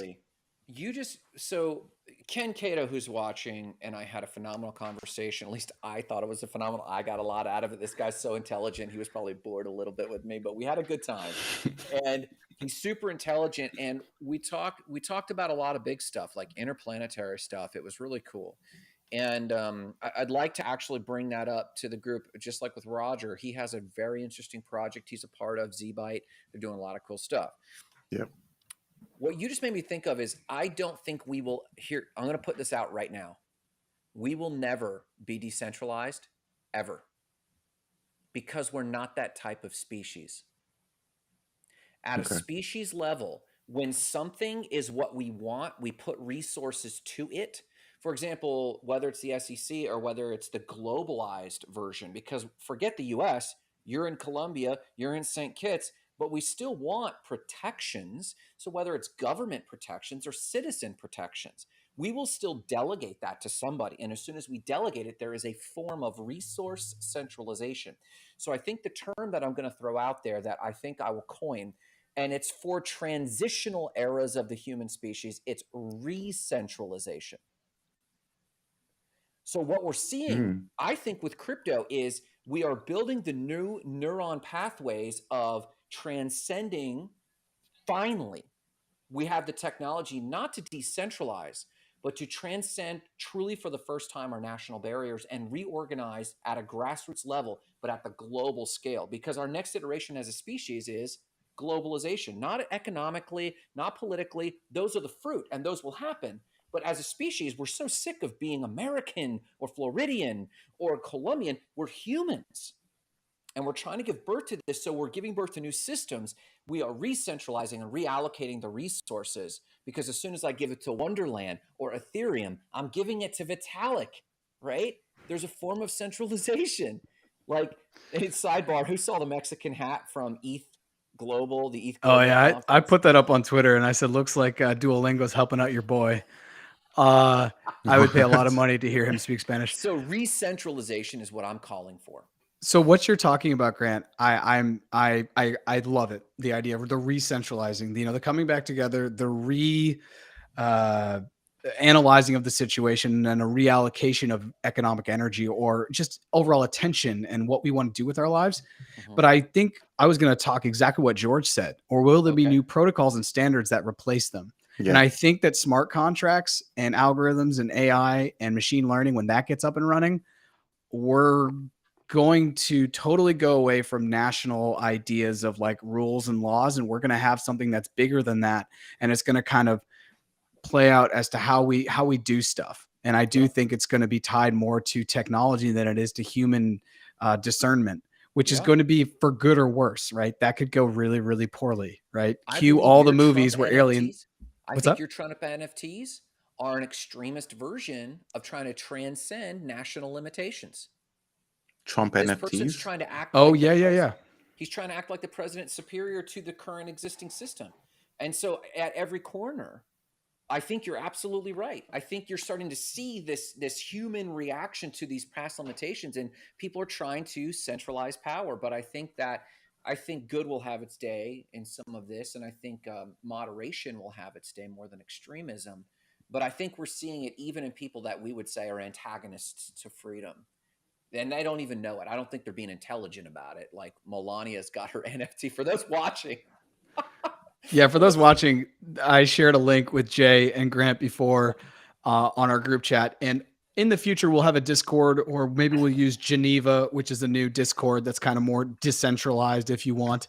So Ken Cato, who's watching, and I had a phenomenal conversation. At least I thought it was a phenomenal. I got a lot out of it. This guy's so intelligent. He was probably bored a little bit with me, but we had a good time. And he's super intelligent. And we talked about a lot of big stuff, like interplanetary stuff. It was really cool. And I'd like to actually bring that up to the group, just like with Roger. He has a very interesting project he's a part of, Z-Byte. They're doing a lot of cool stuff. Yep. What you just made me think of is I don't think we will here. I'm going to put this out right now. We will never be decentralized, ever, because we're not that type of species. At a species level, when something is what we want, we put resources to it. For example, whether it's the SEC or whether it's the globalized version, because forget the US, you're in Colombia, you're in St. Kitts, but we still want protections. So whether it's government protections or citizen protections, we will still delegate that to somebody. And as soon as we delegate it, there is a form of resource centralization. So I think the term that I'm going to throw out there that I think I will coin, and it's for transitional eras of the human species, it's re-centralization. So what we're seeing, I think, with crypto is we are building the new neuron pathways of transcending. Finally, we have the technology not to decentralize, but to transcend truly for the first time our national barriers and reorganize at a grassroots level, but at the global scale. Because our next iteration as a species is globalization, not economically, not politically. Those are the fruit, and those will happen. But as a species, we're so sick of being American or Floridian or Colombian. We're humans. And we're trying to give birth to this. So we're giving birth to new systems. We are re-centralizing and reallocating the resources, because as soon as I give it to Wonderland or Ethereum, I'm giving it to Vitalik, right? There's a form of centralization. Like, sidebar, who saw the Mexican hat from ETH Global, the ETH Global conference? I put that up on Twitter and I said, looks like Duolingo's helping out your boy. I would pay a lot of money to hear him speak Spanish. So re-centralization is what I'm calling for. So what you're talking about, Grant, I love it. The idea of the re-centralizing, the coming back together, the analyzing of the situation, and a reallocation of economic energy or just overall attention and what we want to do with our lives. But I think I was going to talk exactly what George said, or will there be new protocols and standards that replace them? Yeah. And I think that smart contracts and algorithms and AI and machine learning, when that gets up and running, we're going to totally go away from national ideas of like rules and laws. And we're going to have something that's bigger than that. And it's going to kind of play out as to how we do stuff. And I do think it's going to be tied more to technology than it is to human discernment, which is going to be for good or worse, right? That could go really, really poorly, right? Cue all the movies where aliens. I think your Trump NFTs are an extremist version of trying to transcend national limitations. Trump this NFTs? Person's trying to act yeah. He's trying to act like the president superior to the current existing system. And so at every corner, I think you're absolutely right. I think you're starting to see this human reaction to these past limitations, and people are trying to centralize power. But I think good will have its day in some of this, and I think moderation will have its day more than extremism. But I think we're seeing it even in people that we would say are antagonists to freedom. And they don't even know it. I don't think they're being intelligent about it. Like Melania's got her NFT. For those watching. Yeah, for those watching, I shared a link with Jay and Grant before on our group chat. And in the future, we'll have a Discord, or maybe we'll use Geneva, which is a new Discord that's kind of more decentralized, if you want.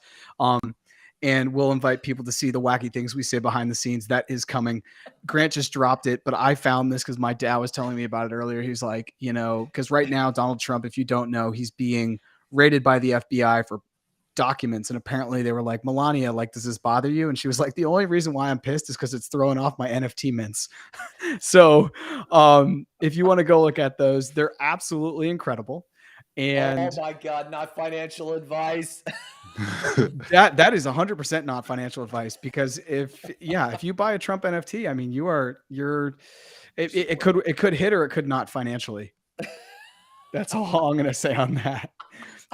And we'll invite people to see the wacky things we say behind the scenes. That is coming. Grant just dropped it, but I found this because my dad was telling me about it earlier. He's like, because right now, Donald Trump, if you don't know, he's being raided by the FBI for documents. And apparently they were like, Melania, like, does this bother you? And she was like, the only reason why I'm pissed is because it's throwing off my NFT mints. So if you want to go look at those, they're absolutely incredible. And oh my God, not financial advice. that is 100% not financial advice, because if you buy a Trump NFT, I mean, it could hit or it could not financially. That's all I'm going to say on that.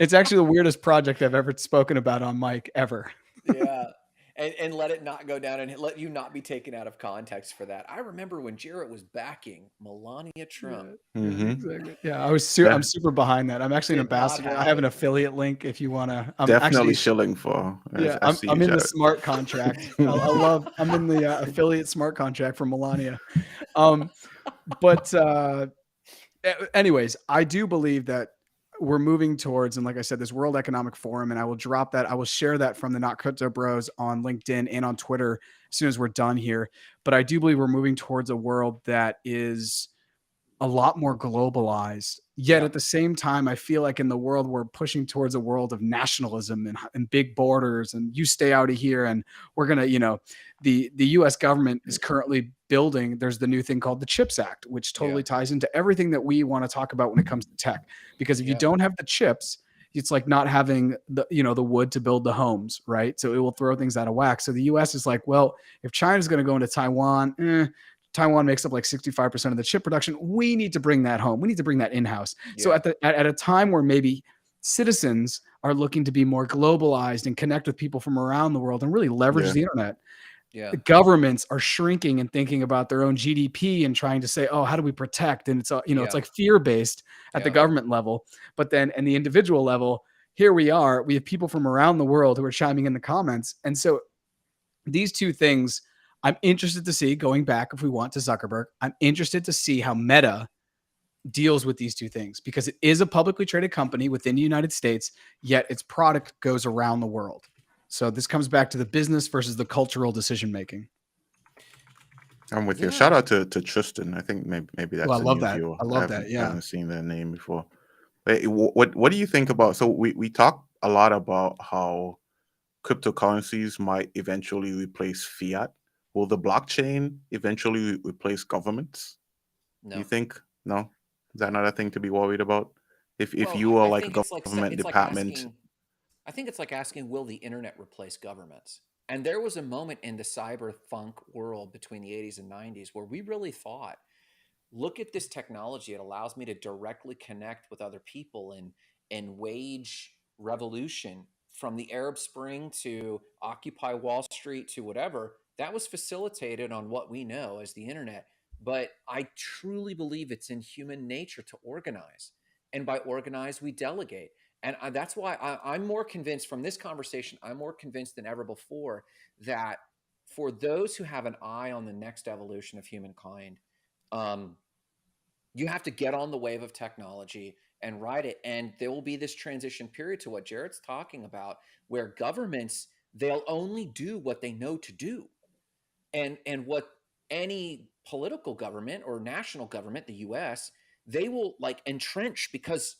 It's actually the weirdest project I've ever spoken about on mic ever. Yeah. And let it not go down and let you not be taken out of context for that. I remember when Jarrett was backing Melania Trump. Exactly. Yeah, I'm super behind that. I'm actually an ambassador. I have an affiliate link if you want to. I'm definitely actually shilling for. Yeah, I'm in the smart contract. I'm in the affiliate smart contract for Melania. But anyways, I do believe that we're moving towards, and like I said, this World Economic Forum, and I will drop that. I will share that from the Not Crypto Bros on LinkedIn and on Twitter as soon as we're done here. But I do believe we're moving towards a world that is a lot more globalized. Yet at the same time, I feel like in the world, we're pushing towards a world of nationalism and big borders, and you stay out of here. And we're going to, the US government is currently building, there's the new thing called the CHIPS Act, which totally ties into everything that we want to talk about when it comes to tech. Because if you don't have the chips, it's like not having the wood to build the homes, right? So it will throw things out of whack. So the US is like, well, if China's going to go into Taiwan, Taiwan makes up like 65% of the chip production. We need to bring that home. We need to bring that in-house. So at a time where maybe citizens are looking to be more globalized and connect with people from around the world and really leverage the internet, the governments are shrinking and thinking about their own GDP and trying to say, oh, how do we protect? And it's it's like fear-based at the government level. But then in the individual level, here we are. We have people from around the world who are chiming in the comments. And so these two things, I'm interested to see, going back, if we want, to Zuckerberg, I'm interested to see how Meta deals with these two things, because it is a publicly traded company within the United States, yet its product goes around the world. So this comes back to the business versus the cultural decision-making. I'm with you. Shout out to Tristan. I think maybe that's I love new that. viewer. I love that. Yeah. I haven't seen their name before. What do you think about, so we talk a lot about how cryptocurrencies might eventually replace fiat. Will the blockchain eventually replace governments? No. You think? No? Is that not a thing to be worried about? If you were like a government department. I think it's like asking, will the internet replace governments? And there was a moment in the cyberpunk world between the 80s and 90s where we really thought, look at this technology. It allows me to directly connect with other people and wage revolution, from the Arab Spring to Occupy Wall Street to whatever. That was facilitated on what we know as the internet. But I truly believe it's in human nature to organize. And by organize, we delegate. And that's why I'm more convinced from this conversation, I'm more convinced than ever before that for those who have an eye on the next evolution of humankind, you have to get on the wave of technology and ride it. And there will be this transition period to what Jarrett's talking about, where governments, they'll only do what they know to do. And what any political government or national government, the US, they will like entrench, because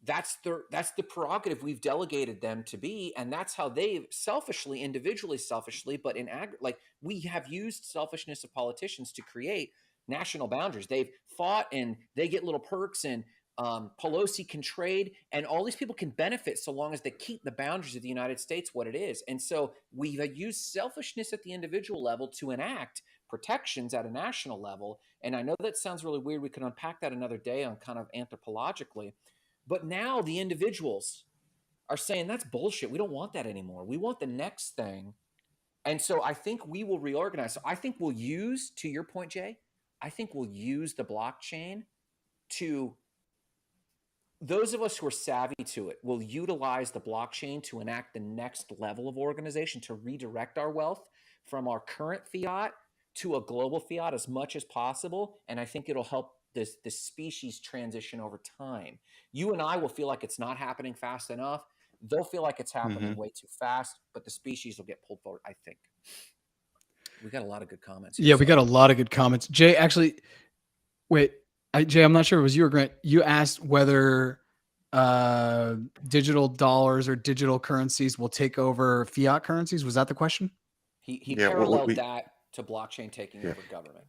that's the prerogative we've delegated them to be. And that's how they selfishly, individually selfishly, but like we have used selfishness of politicians to create national boundaries. They've fought and they get little perks, and Pelosi can trade, and all these people can benefit so long as they keep the boundaries of the United States what it is. And so we've used selfishness at the individual level to enact protections at a national level. And I know that sounds really weird. We could unpack that another day on kind of anthropologically. But now the individuals are saying that's bullshit. We don't want that anymore. We want the next thing. And so I think we will reorganize. So I think we'll use, to your point, Jay, I think we'll use the blockchain to, those of us who are savvy to it will utilize the blockchain to enact the next level of organization, to redirect our wealth from our current fiat to a global fiat as much as possible. And I think it'll help the species transition over time. You and I will feel like it's not happening fast enough. They'll feel like it's happening way too fast, but the species will get pulled forward, I think. We got a lot of good comments here, we got a lot of good comments. Jay, actually, wait, Jay, I'm not sure if it was you or Grant. You asked whether digital dollars or digital currencies will take over fiat currencies. Was that the question? He paralleled that to blockchain taking over government.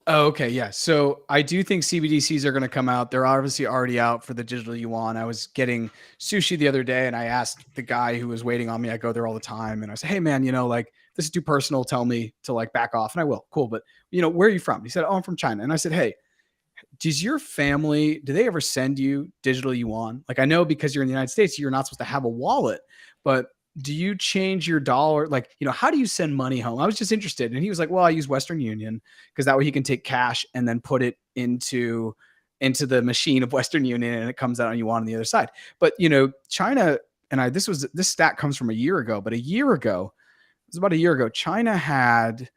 Oh, okay. Yeah. So I do think CBDCs are going to come out. They're obviously already out for the digital yuan. I was getting sushi the other day and I asked the guy who was waiting on me, I go there all the time. And I said, hey man, like this is too personal. Tell me to like back off. And I will. Cool. But where are you from? He said, oh, I'm from China. And I said, hey, does your family, do they ever send you digital yuan? Like I know because you're in the United States, you're not supposed to have a wallet, but do you change your dollar? Like, how do you send money home? I was just interested. And he was like, well, I use Western Union because that way he can take cash and then put it into the machine of Western Union and it comes out on yuan on the other side. But, China, and this stat comes from a year ago, but it was about a year ago, China had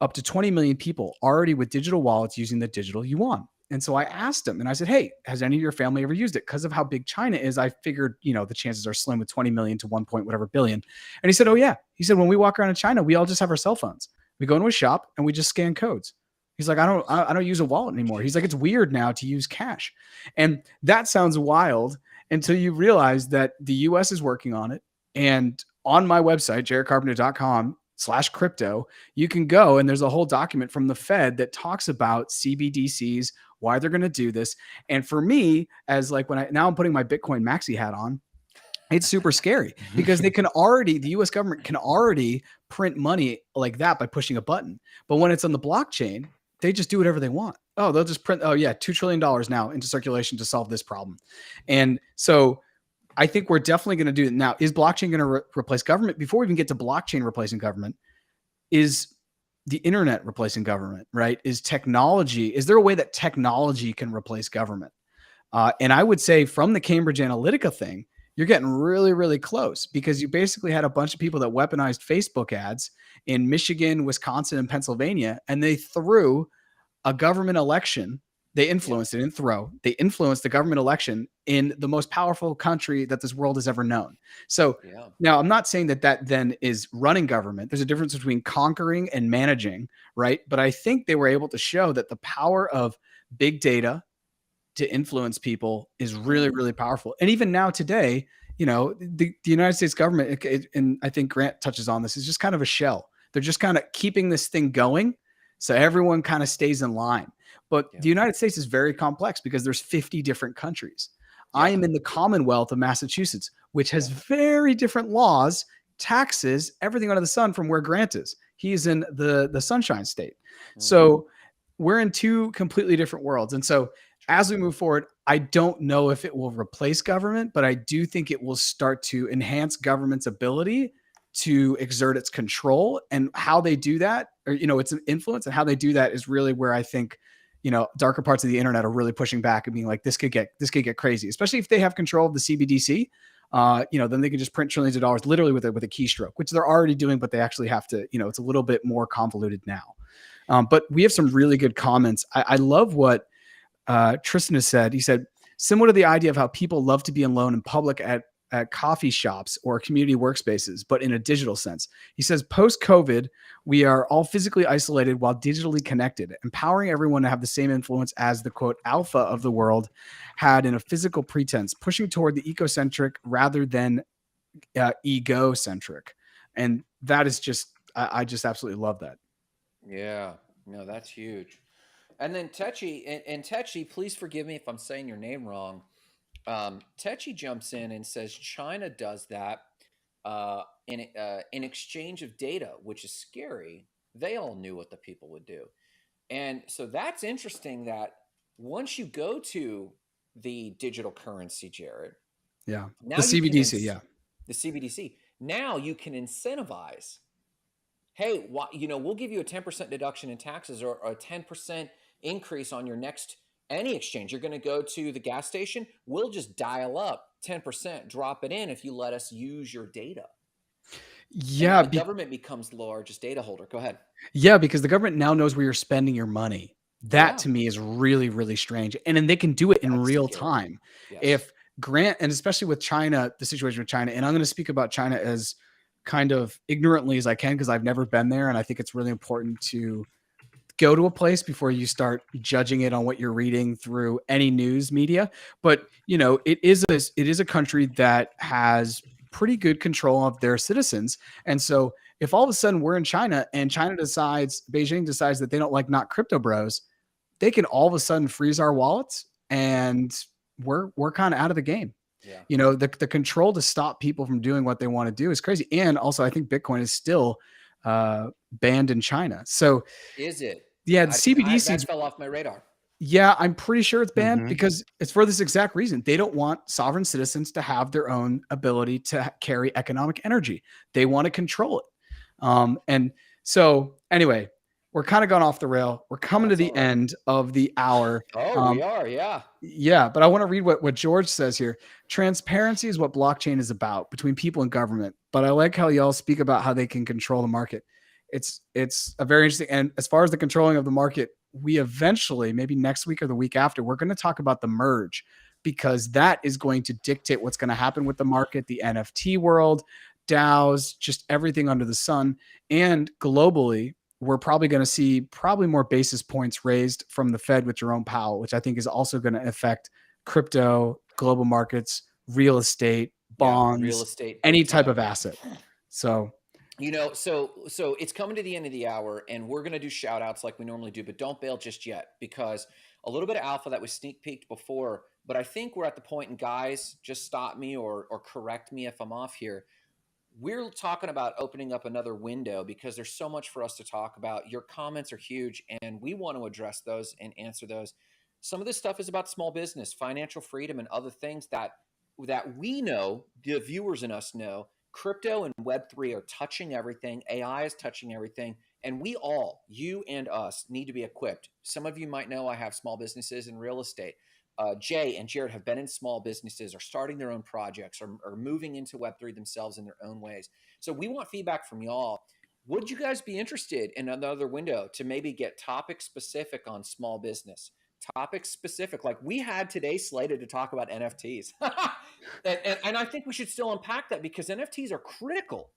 up to 20 million people already with digital wallets using the digital yuan. And so I asked him and I said, hey, has any of your family ever used it? Because of how big China is, I figured, the chances are slim with 20 million to 1 point whatever billion. And he said, oh yeah. He said, when we walk around in China, we all just have our cell phones. We go into a shop and we just scan codes. He's like, I don't use a wallet anymore. He's like, it's weird now to use cash. And that sounds wild until you realize that the US is working on it. And on my website, jarrettcarpenter.com/crypto, you can go and there's a whole document from the Fed that talks about CBDCs, why they're going to do this. And for me, as like now I'm putting my Bitcoin maxi hat on, it's super scary because the US government can already print money like that by pushing a button. But when it's on the blockchain, they just do whatever they want. Oh, they'll just print, $2 trillion now into circulation to solve this problem. And so I think we're definitely going to do it. Now, is blockchain going to replace government? Before we even get to blockchain replacing government, is the internet replacing government, right? Is there a way that technology can replace government? And I would say from the Cambridge Analytica thing, you're getting really, really close because you basically had a bunch of people that weaponized Facebook ads in Michigan, Wisconsin, and Pennsylvania, and they threw a government election. They influenced They influenced the government election in the most powerful country that this world has ever known. So now I'm not saying that then is running government. There's a difference between conquering and managing, right? But I think they were able to show that the power of big data to influence people is really, really powerful. And even now today, the United States government, and I think Grant touches on this, is just kind of a shell. They're just kind of keeping this thing going so everyone kind of stays in line. But the United States is very complex because there's 50 different countries. I am in the Commonwealth of Massachusetts, which has very different laws, taxes, everything under the sun from where Grant is. He's in the Sunshine State. So we're in two completely different worlds. And so as we move forward, I don't know if it will replace government, but I do think it will start to enhance government's ability to exert its control, and how they do that, or, its influence, and how they do that is really where I think, darker parts of the internet are really pushing back and being like, this could get crazy, especially if they have control of the CBDC. Then they can just print trillions of dollars literally with a keystroke, which they're already doing, but they actually have to, it's a little bit more convoluted now. But we have some really good comments. I love what Tristan has said. He said, similar to the idea of how people love to be alone in public at coffee shops or community workspaces, but in a digital sense. He says, post-COVID, we are all physically isolated while digitally connected, empowering everyone to have the same influence as the, quote, alpha of the world had in a physical pretense, pushing toward the ecocentric rather than egocentric. And that is just, I just absolutely love that. Yeah, no, that's huge. And then Techi, and Techi, please forgive me if I'm saying your name wrong. Techi jumps in and says China does that in exchange of data, which is scary. They all knew what the people would do. And so that's interesting that once you go to the digital currency, Jarrett. Yeah. Now the CBDC, the CBDC. Now you can incentivize. Hey, we'll give you a 10% deduction in taxes or a 10% increase on your next any exchange. You're going to go to the gas station. We'll just dial up 10%, drop it in if you let us use your data. Yeah. And the government becomes the largest data holder. Go ahead. Yeah, because the government now knows where you're spending your money. That to me is really, really strange. And then they can do it in real time. Yes. If Grant, and especially with China, the situation with China, and I'm going to speak about China as kind of ignorantly as I can because I've never been there. And I think it's really important to go to a place before you start judging it on what you're reading through any news media. But, it is a country that has pretty good control of their citizens. And so if all of a sudden we're in China and Beijing decides that they don't like not crypto bros, they can all of a sudden freeze our wallets and we're kind of out of the game. Yeah. The control to stop people from doing what they want to do is crazy. And also I think Bitcoin is still banned in China. So is it? Yeah, the CBDC that fell off my radar. Yeah, I'm pretty sure it's banned because it's for this exact reason. They don't want sovereign citizens to have their own ability to carry economic energy. They want to control it. And so anyway, we're kind of gone off the rail. We're coming to the end of the hour. Oh, we are. Yeah. Yeah. But I want to read what George says here. Transparency is what blockchain is about between people and government. But I like how y'all speak about how they can control the market. It's a very interesting. And as far as the controlling of the market, we eventually, maybe next week or the week after, we're going to talk about the merge, because that is going to dictate what's going to happen with the market, the NFT world, DAOs, just everything under the sun. And globally, we're probably going to see probably more basis points raised from the Fed with Jerome Powell, which I think is also going to affect crypto, global markets, real estate, bonds, real estate, any type of asset. So, so it's coming to the end of the hour, and we're going to do shout outs like we normally do, but don't bail just yet, because a little bit of alpha that was sneak peeked before, but I think we're at the point, and guys, just stop me or correct me if I'm off here. We're talking about opening up another window because there's so much for us to talk about. Your comments are huge, and we want to address those and answer those. Some of this stuff is about small business, financial freedom, and other things that we know, the viewers and us know. Crypto and Web3 are touching everything. AI is touching everything. And we all, you and us, need to be equipped. Some of you might know I have small businesses in real estate. Jay and Jarrett have been in small businesses or starting their own projects or moving into Web3 themselves in their own ways. So we want feedback from y'all. Would you guys be interested in another window to maybe get topic specific on small business? Topic specific, like we had today slated to talk about NFTs. and I think we should still unpack that, because NFTs are critical,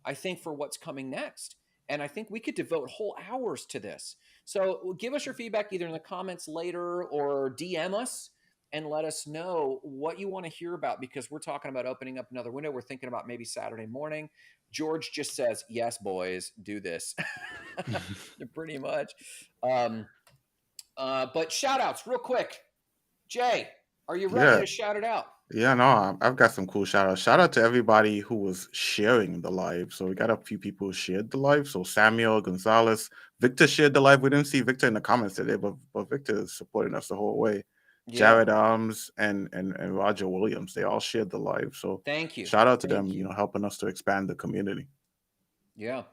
I think, for what's coming next. And I think we could devote whole hours to this. So give us your feedback either in the comments later or DM us and let us know what you want to hear about, because we're talking about opening up another window. We're thinking about maybe Saturday morning. George just says, yes, boys, do this. Pretty much. But shout outs real quick. Jay, are you ready to shout it out? Yeah, no, I've got some cool shout outs. Shout out to everybody who was sharing the live. So we got a few people who shared the live. So Samuel Gonzalez, Victor shared the live. We didn't see Victor in the comments today, but Victor is supporting us the whole way. Yeah. Jarrett and Roger Williams, they all shared the live. So thank you. Shout out to them, helping us to expand the community. Yeah.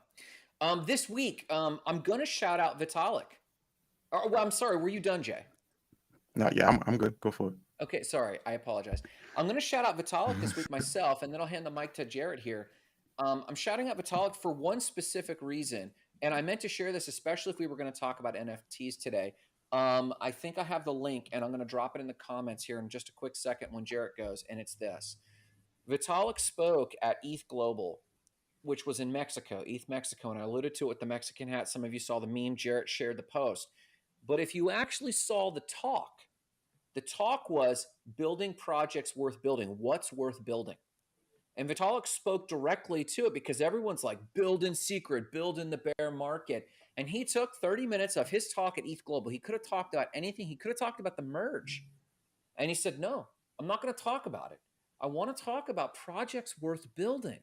This week, I'm gonna shout out Vitalik. I'm sorry, were you done, Jay? No, yeah, I'm good. Go for it. Okay, sorry, I apologize. I'm going to shout out Vitalik this week myself, and then I'll hand the mic to Jarrett here. I'm shouting out Vitalik for one specific reason, and I meant to share this, especially if we were going to talk about NFTs today. I think I have the link, and I'm going to drop it in the comments here in just a quick second when Jarrett goes, and it's this. Vitalik spoke at ETH Global, which was in Mexico, ETH Mexico, and I alluded to it with the Mexican hat. Some of you saw the meme. Jarrett shared the post. But if you actually saw the talk was building projects worth building. What's worth building? And Vitalik spoke directly to it, because everyone's like, build in secret, build in the bear market. And he took 30 minutes of his talk at ETH Global. He could have talked about anything. He could have talked about the merge. And he said, no, I'm not going to talk about it. I want to talk about projects worth building.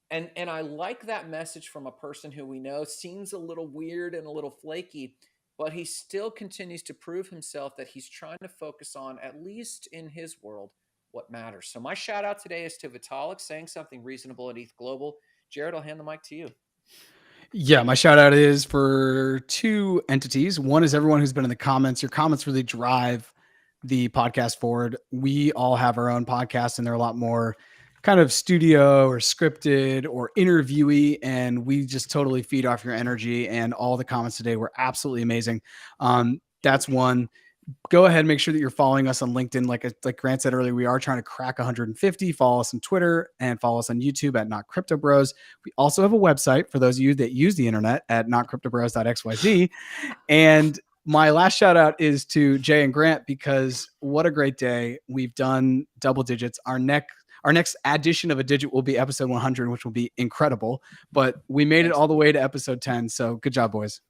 And I like that message from a person who we know seems a little weird and a little flaky, but he still continues to prove himself that he's trying to focus on, at least in his world, what matters. So my shout out today is to Vitalik saying something reasonable at ETH Global. Jarrett, I'll hand the mic to you. Yeah, my shout out is for two entities. One is everyone who's been in the comments. Your comments really drive the podcast forward. We all have our own podcasts, and they're a lot more kind of studio or scripted or interviewee, and we just totally feed off your energy, and all the comments today were absolutely amazing. That's one. Go ahead and make sure that you're following us on LinkedIn. Like Grant said earlier, we are trying to crack 150. Follow us on Twitter and follow us on YouTube at Not Crypto Bros. We also have a website for those of you that use the internet at notcryptobros.xyz. And my last shout out is to Jay and Grant, because what a great day. We've done double digits. Our next addition of a digit will be episode 100, which will be incredible. But we made it all the way to episode 10. So good job, boys.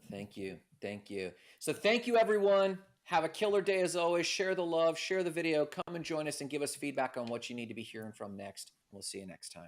Thank you. Thank you. So thank you, everyone. Have a killer day as always. Share the love, share the video. Come and join us and give us feedback on what you need to be hearing from next. We'll see you next time.